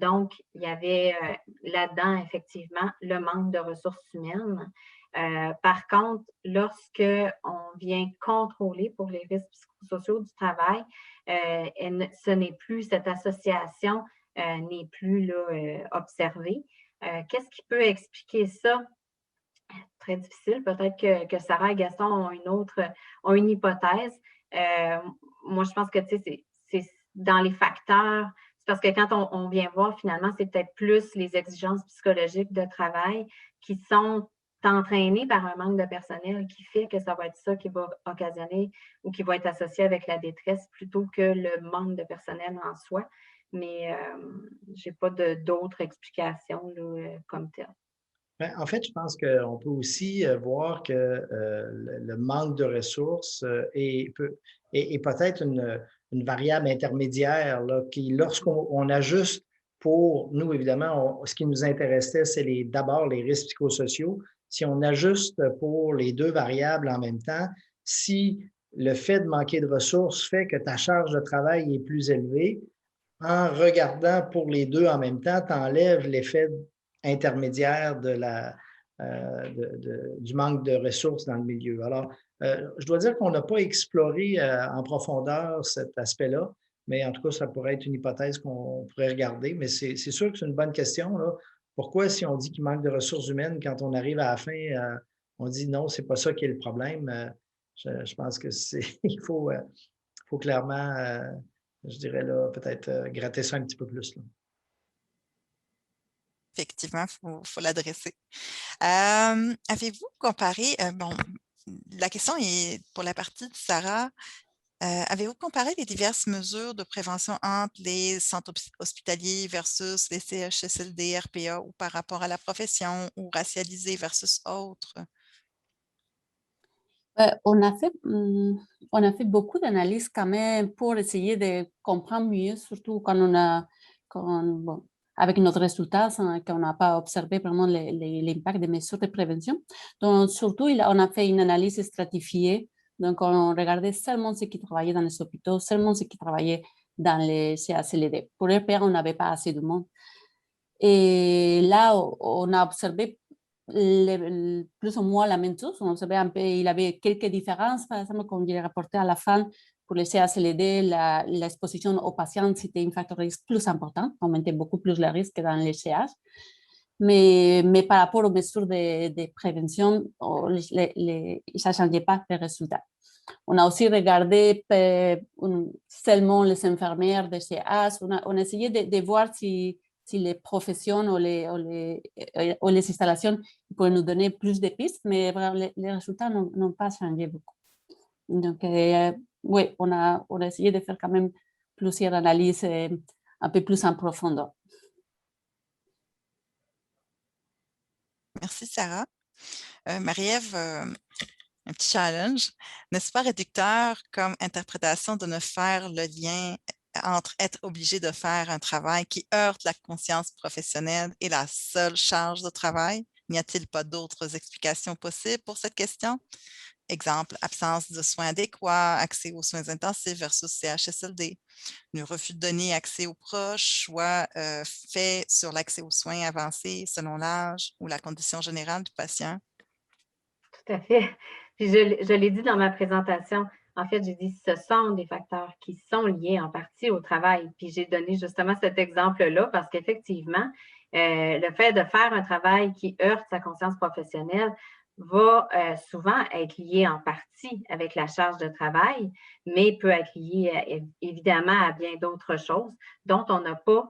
Donc, il y avait là-dedans, effectivement, le manque de ressources humaines. Par contre, lorsqu'on vient contrôler pour les risques psychosociaux du travail, ce n'est plus, cette association n'est plus là, observée. Qu'est-ce qui peut expliquer ça? Très difficile. Peut-être que Sarah et Gaston ont une hypothèse. Moi, je pense que c'est dans les facteurs. C'est parce que quand on vient voir, finalement, c'est peut-être plus les exigences psychologiques de travail qui sont entraînées par un manque de personnel qui fait que ça va être ça qui va occasionner ou qui va être associé avec la détresse plutôt que le manque de personnel en soi. Mais je n'ai pas d'autres explications là, comme telles. En fait, je pense qu'on peut aussi voir que le manque de ressources est peut-être une variable intermédiaire là, qui, lorsqu'on ajuste pour nous, évidemment, ce qui nous intéressait, c'est d'abord les risques psychosociaux. Si on ajuste pour les 2 variables en même temps, si le fait de manquer de ressources fait que ta charge de travail est plus élevée, en regardant pour les 2 en même temps, tu enlèves l'effet intermédiaire du manque de ressources dans le milieu. Alors, je dois dire qu'on n'a pas exploré en profondeur cet aspect-là, mais en tout cas, ça pourrait être une hypothèse qu'on pourrait regarder, mais c'est sûr que c'est une bonne question. Là. Pourquoi, si on dit qu'il manque de ressources humaines, quand on arrive à la fin, on dit non, c'est pas ça qui est le problème? Je pense que il faut clairement, je dirais là, peut-être gratter ça un petit peu plus. Là. Effectivement, il faut l'adresser. Avez-vous comparé, la question est pour la partie de Sarah. Avez-vous comparé les diverses mesures de prévention entre les centres hospitaliers versus les CHSLD, RPA ou par rapport à la profession ou racialisés versus autres? On a fait beaucoup d'analyses quand même pour essayer de comprendre mieux, surtout bon, avec notre résultat, qu'on n'a pas observé vraiment l'impact des mesures de prévention. Donc, surtout, on a fait une analyse stratifiée. Donc, on regardait seulement ceux qui travaillaient dans les hôpitaux, seulement ceux qui travaillaient dans les CHSLD. Pour les RPA, on n'avait pas assez de monde. Et là, on a observé plus ou moins la même chose. On savait un peu, il y avait quelques différences. Par exemple, comme j'ai rapporté à la fin, pour les CHSLD, l'exposition aux patients, c'était un facteur de risque plus important, augmentait beaucoup plus le risque que dans les CH. Mais par rapport aux mesures de prévention, ça ne changeait pas les résultats. On a aussi regardé seulement les infirmières de CH. On a essayé de voir si les professions ou les installations pouvaient nous donner plus de pistes, mais les résultats n'ont pas changé beaucoup. Donc, oui, on a essayé de faire quand même plusieurs analyses un peu plus en profondeur. Merci, Sarah. Marie-Ève, un petit challenge. N'est-ce pas réducteur comme interprétation de ne faire le lien entre être obligé de faire un travail qui heurte la conscience professionnelle et la seule charge de travail? N'y a-t-il pas d'autres explications possibles pour cette question? Exemple, absence de soins adéquats, accès aux soins intensifs versus CHSLD, le refus de donner accès aux proches, choix fait sur l'accès aux soins avancés selon l'âge ou la condition générale du patient. Tout à fait. Puis je l'ai dit dans ma présentation. En fait, j'ai dit ce sont des facteurs qui sont liés en partie au travail. Puis j'ai donné justement cet exemple-là parce qu'effectivement, le fait de faire un travail qui heurte sa conscience professionnelle va souvent être lié en partie avec la charge de travail, mais peut être lié évidemment à bien d'autres choses dont on n'a pas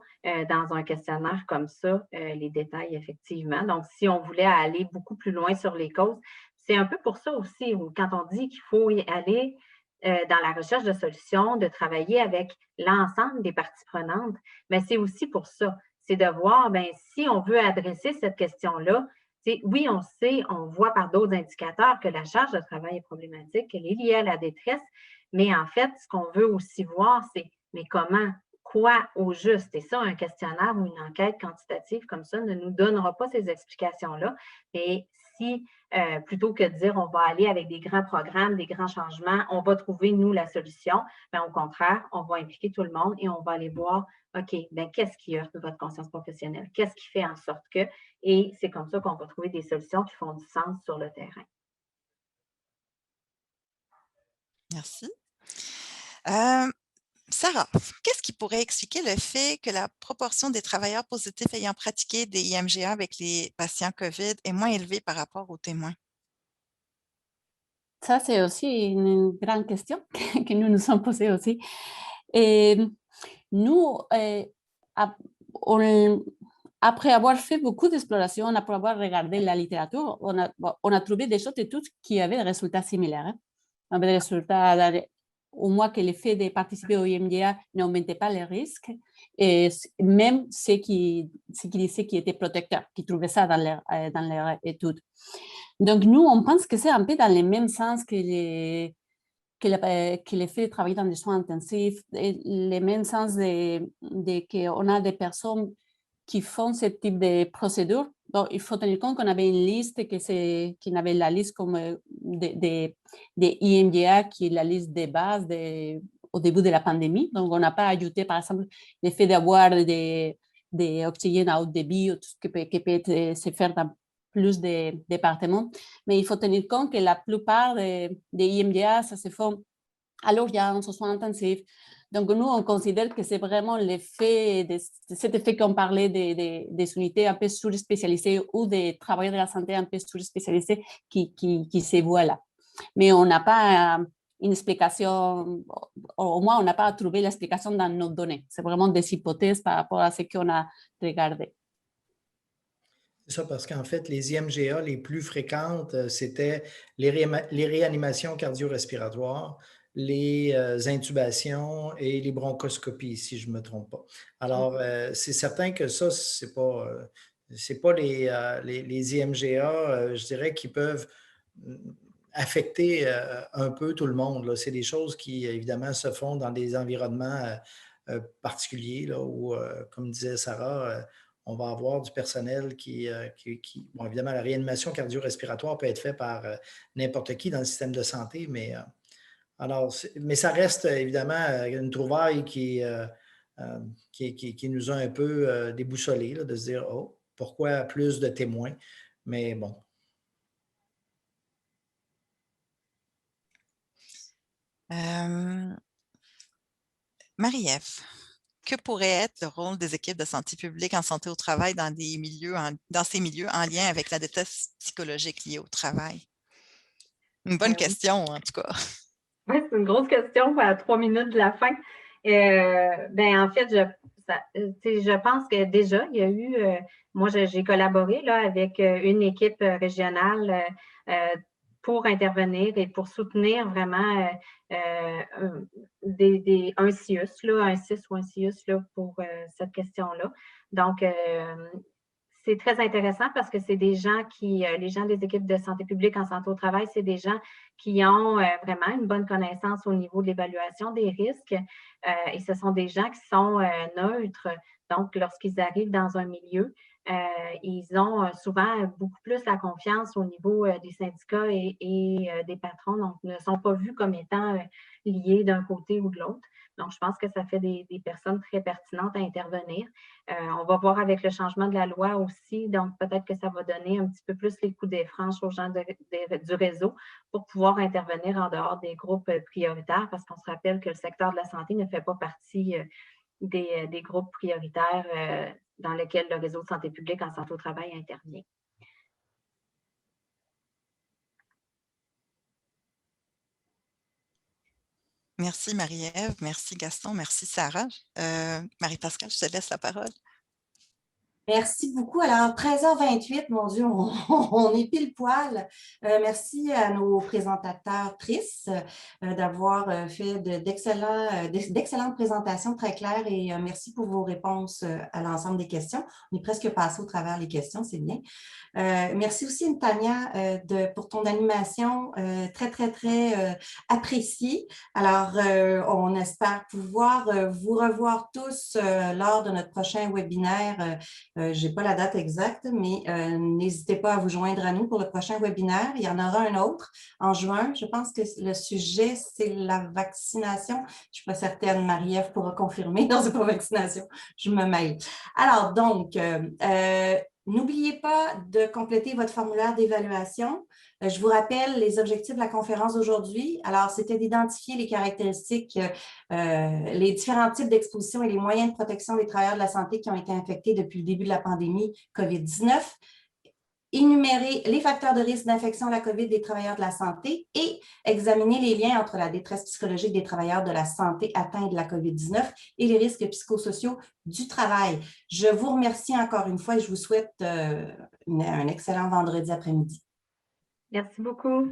dans un questionnaire comme ça les détails effectivement. Donc, si on voulait aller beaucoup plus loin sur les causes, c'est un peu pour ça aussi, quand on dit qu'il faut y aller dans la recherche de solutions, de travailler avec l'ensemble des parties prenantes, mais c'est aussi pour ça. C'est de voir, bien, si on veut adresser cette question-là, oui, on sait, on voit par d'autres indicateurs que la charge de travail est problématique, qu'elle est liée à la détresse, mais en fait, ce qu'on veut aussi voir, c'est mais comment, quoi au juste? Et ça, un questionnaire ou une enquête quantitative comme ça ne nous donnera pas ces explications-là. Et si, plutôt que de dire on va aller avec des grands programmes, des grands changements, on va trouver, nous, la solution, bien, au contraire, on va impliquer tout le monde et on va aller voir, OK, bien, qu'est-ce qui heurte votre conscience professionnelle? Qu'est-ce qui fait en sorte que? Et c'est comme ça qu'on va trouver des solutions qui font du sens sur le terrain. Merci. Sarah, qu'est-ce qui pourrait expliquer le fait que la proportion des travailleurs positifs ayant pratiqué des IMGA avec les patients COVID est moins élevée par rapport aux témoins? Ça, c'est aussi une grande question que nous nous sommes posée aussi. Et nous, après avoir fait beaucoup d'explorations, après avoir regardé la littérature, on a trouvé des choses et toutes qui avaient des résultats similaires. On avait des résultats, au moins que le fait de participer au IMDA n'augmentait pas les risques, et même ceux qui disaient qu'ils étaient protecteurs, qui trouvaient ça dans leur étude. Donc, nous, on pense que c'est un peu dans le même sens que le fait de travailler dans des soins intensifs, le même sens qu'on a des personnes qui font ce type de procédure. Donc, il faut tenir compte qu'on avait une liste, qu'on avait la liste comme des IMDA, qui est la liste de base au début de la pandémie. Donc, on n'a pas ajouté, par exemple, le fait d'avoir des oxygènes à haut débit, ou tout ce qui peut se faire dans plus de départements. Mais il faut tenir compte que la plupart des IMDA, ça se fait à l'urgence, aux soins intensifs. Donc, nous, on considère que c'est vraiment cet effet qu'on parlait des unités un peu sous-spécialisées ou des travailleurs de la santé un peu sous-spécialisés qui se voient là. Mais on n'a pas une explication, au moins on n'a pas trouvé l'explication dans nos données. C'est vraiment des hypothèses par rapport à ce qu'on a regardé. C'est ça, parce qu'en fait, les IMGA les plus fréquentes, c'était les réanimations cardio-respiratoires, les intubations et les bronchoscopies, si je ne me trompe pas. Alors, c'est certain que ça, c'est pas les IMGA, je dirais, qui peuvent affecter un peu tout le monde, là. C'est des choses qui, évidemment, se font dans des environnements particuliers, là, où, comme disait Sarah, on va avoir du personnel bon, évidemment, la réanimation cardio-respiratoire peut être faite par n'importe qui dans le système de santé, mais, mais ça reste évidemment une trouvaille qui nous a un peu déboussolés, là, de se dire, oh, pourquoi plus de témoins? Mais bon. Marie-Ève, que pourrait être le rôle des équipes de santé publique en santé au travail dans ces milieux en lien avec la détresse psychologique liée au travail? Une bonne question, en tout cas. Oui, c'est une grosse question à 3 minutes de la fin. En fait, je pense que déjà, il y a eu, moi, j'ai collaboré là, avec une équipe régionale pour intervenir et pour soutenir vraiment un CIUS, là, un CIS ou un CIUS là, pour cette question-là. Donc, c'est très intéressant parce que c'est des gens les gens des équipes de santé publique en santé au travail, c'est des gens qui ont vraiment une bonne connaissance au niveau de l'évaluation des risques et ce sont des gens qui sont neutres. Donc, lorsqu'ils arrivent dans un milieu, ils ont souvent beaucoup plus la confiance au niveau des syndicats et des patrons, donc ne sont pas vus comme étant liés d'un côté ou de l'autre. Donc, je pense que ça fait des personnes très pertinentes à intervenir. On va voir avec le changement de la loi aussi, donc peut-être que ça va donner un petit peu plus les coups des franches aux gens du réseau pour pouvoir intervenir en dehors des groupes prioritaires, parce qu'on se rappelle que le secteur de la santé ne fait pas partie des groupes prioritaires dans lesquels le réseau de santé publique en santé au travail intervient. Merci Marie-Ève, merci Gaston, merci Sarah. Marie-Pascale, je te laisse la parole. Merci beaucoup. Alors, 13h28, mon Dieu, on est pile poil. Merci à nos présentateurs tristes d'avoir fait d'excellentes présentations très claires et merci pour vos réponses à l'ensemble des questions. On est presque passé au travers les questions, c'est bien. Merci aussi, Tania, pour ton animation très, très, très appréciée. Alors, on espère pouvoir vous revoir tous lors de notre prochain webinaire. Je n'ai pas la date exacte, mais n'hésitez pas à vous joindre à nous pour le prochain webinaire. Il y en aura un autre en juin. Je pense que le sujet, c'est la vaccination. Je ne suis pas certaine, Marie-Ève pourra confirmer. Non, ce n'est pas vaccination. Je me mêle. Alors, donc, n'oubliez pas de compléter votre formulaire d'évaluation. Je vous rappelle les objectifs de la conférence d'aujourd'hui. Alors, c'était d'identifier les caractéristiques, les différents types d'exposition et les moyens de protection des travailleurs de la santé qui ont été infectés depuis le début de la pandémie COVID-19, énumérer les facteurs de risque d'infection à la COVID des travailleurs de la santé et examiner les liens entre la détresse psychologique des travailleurs de la santé atteints de la COVID-19 et les risques psychosociaux du travail. Je vous remercie encore une fois et je vous souhaite un excellent vendredi après-midi. Merci beaucoup.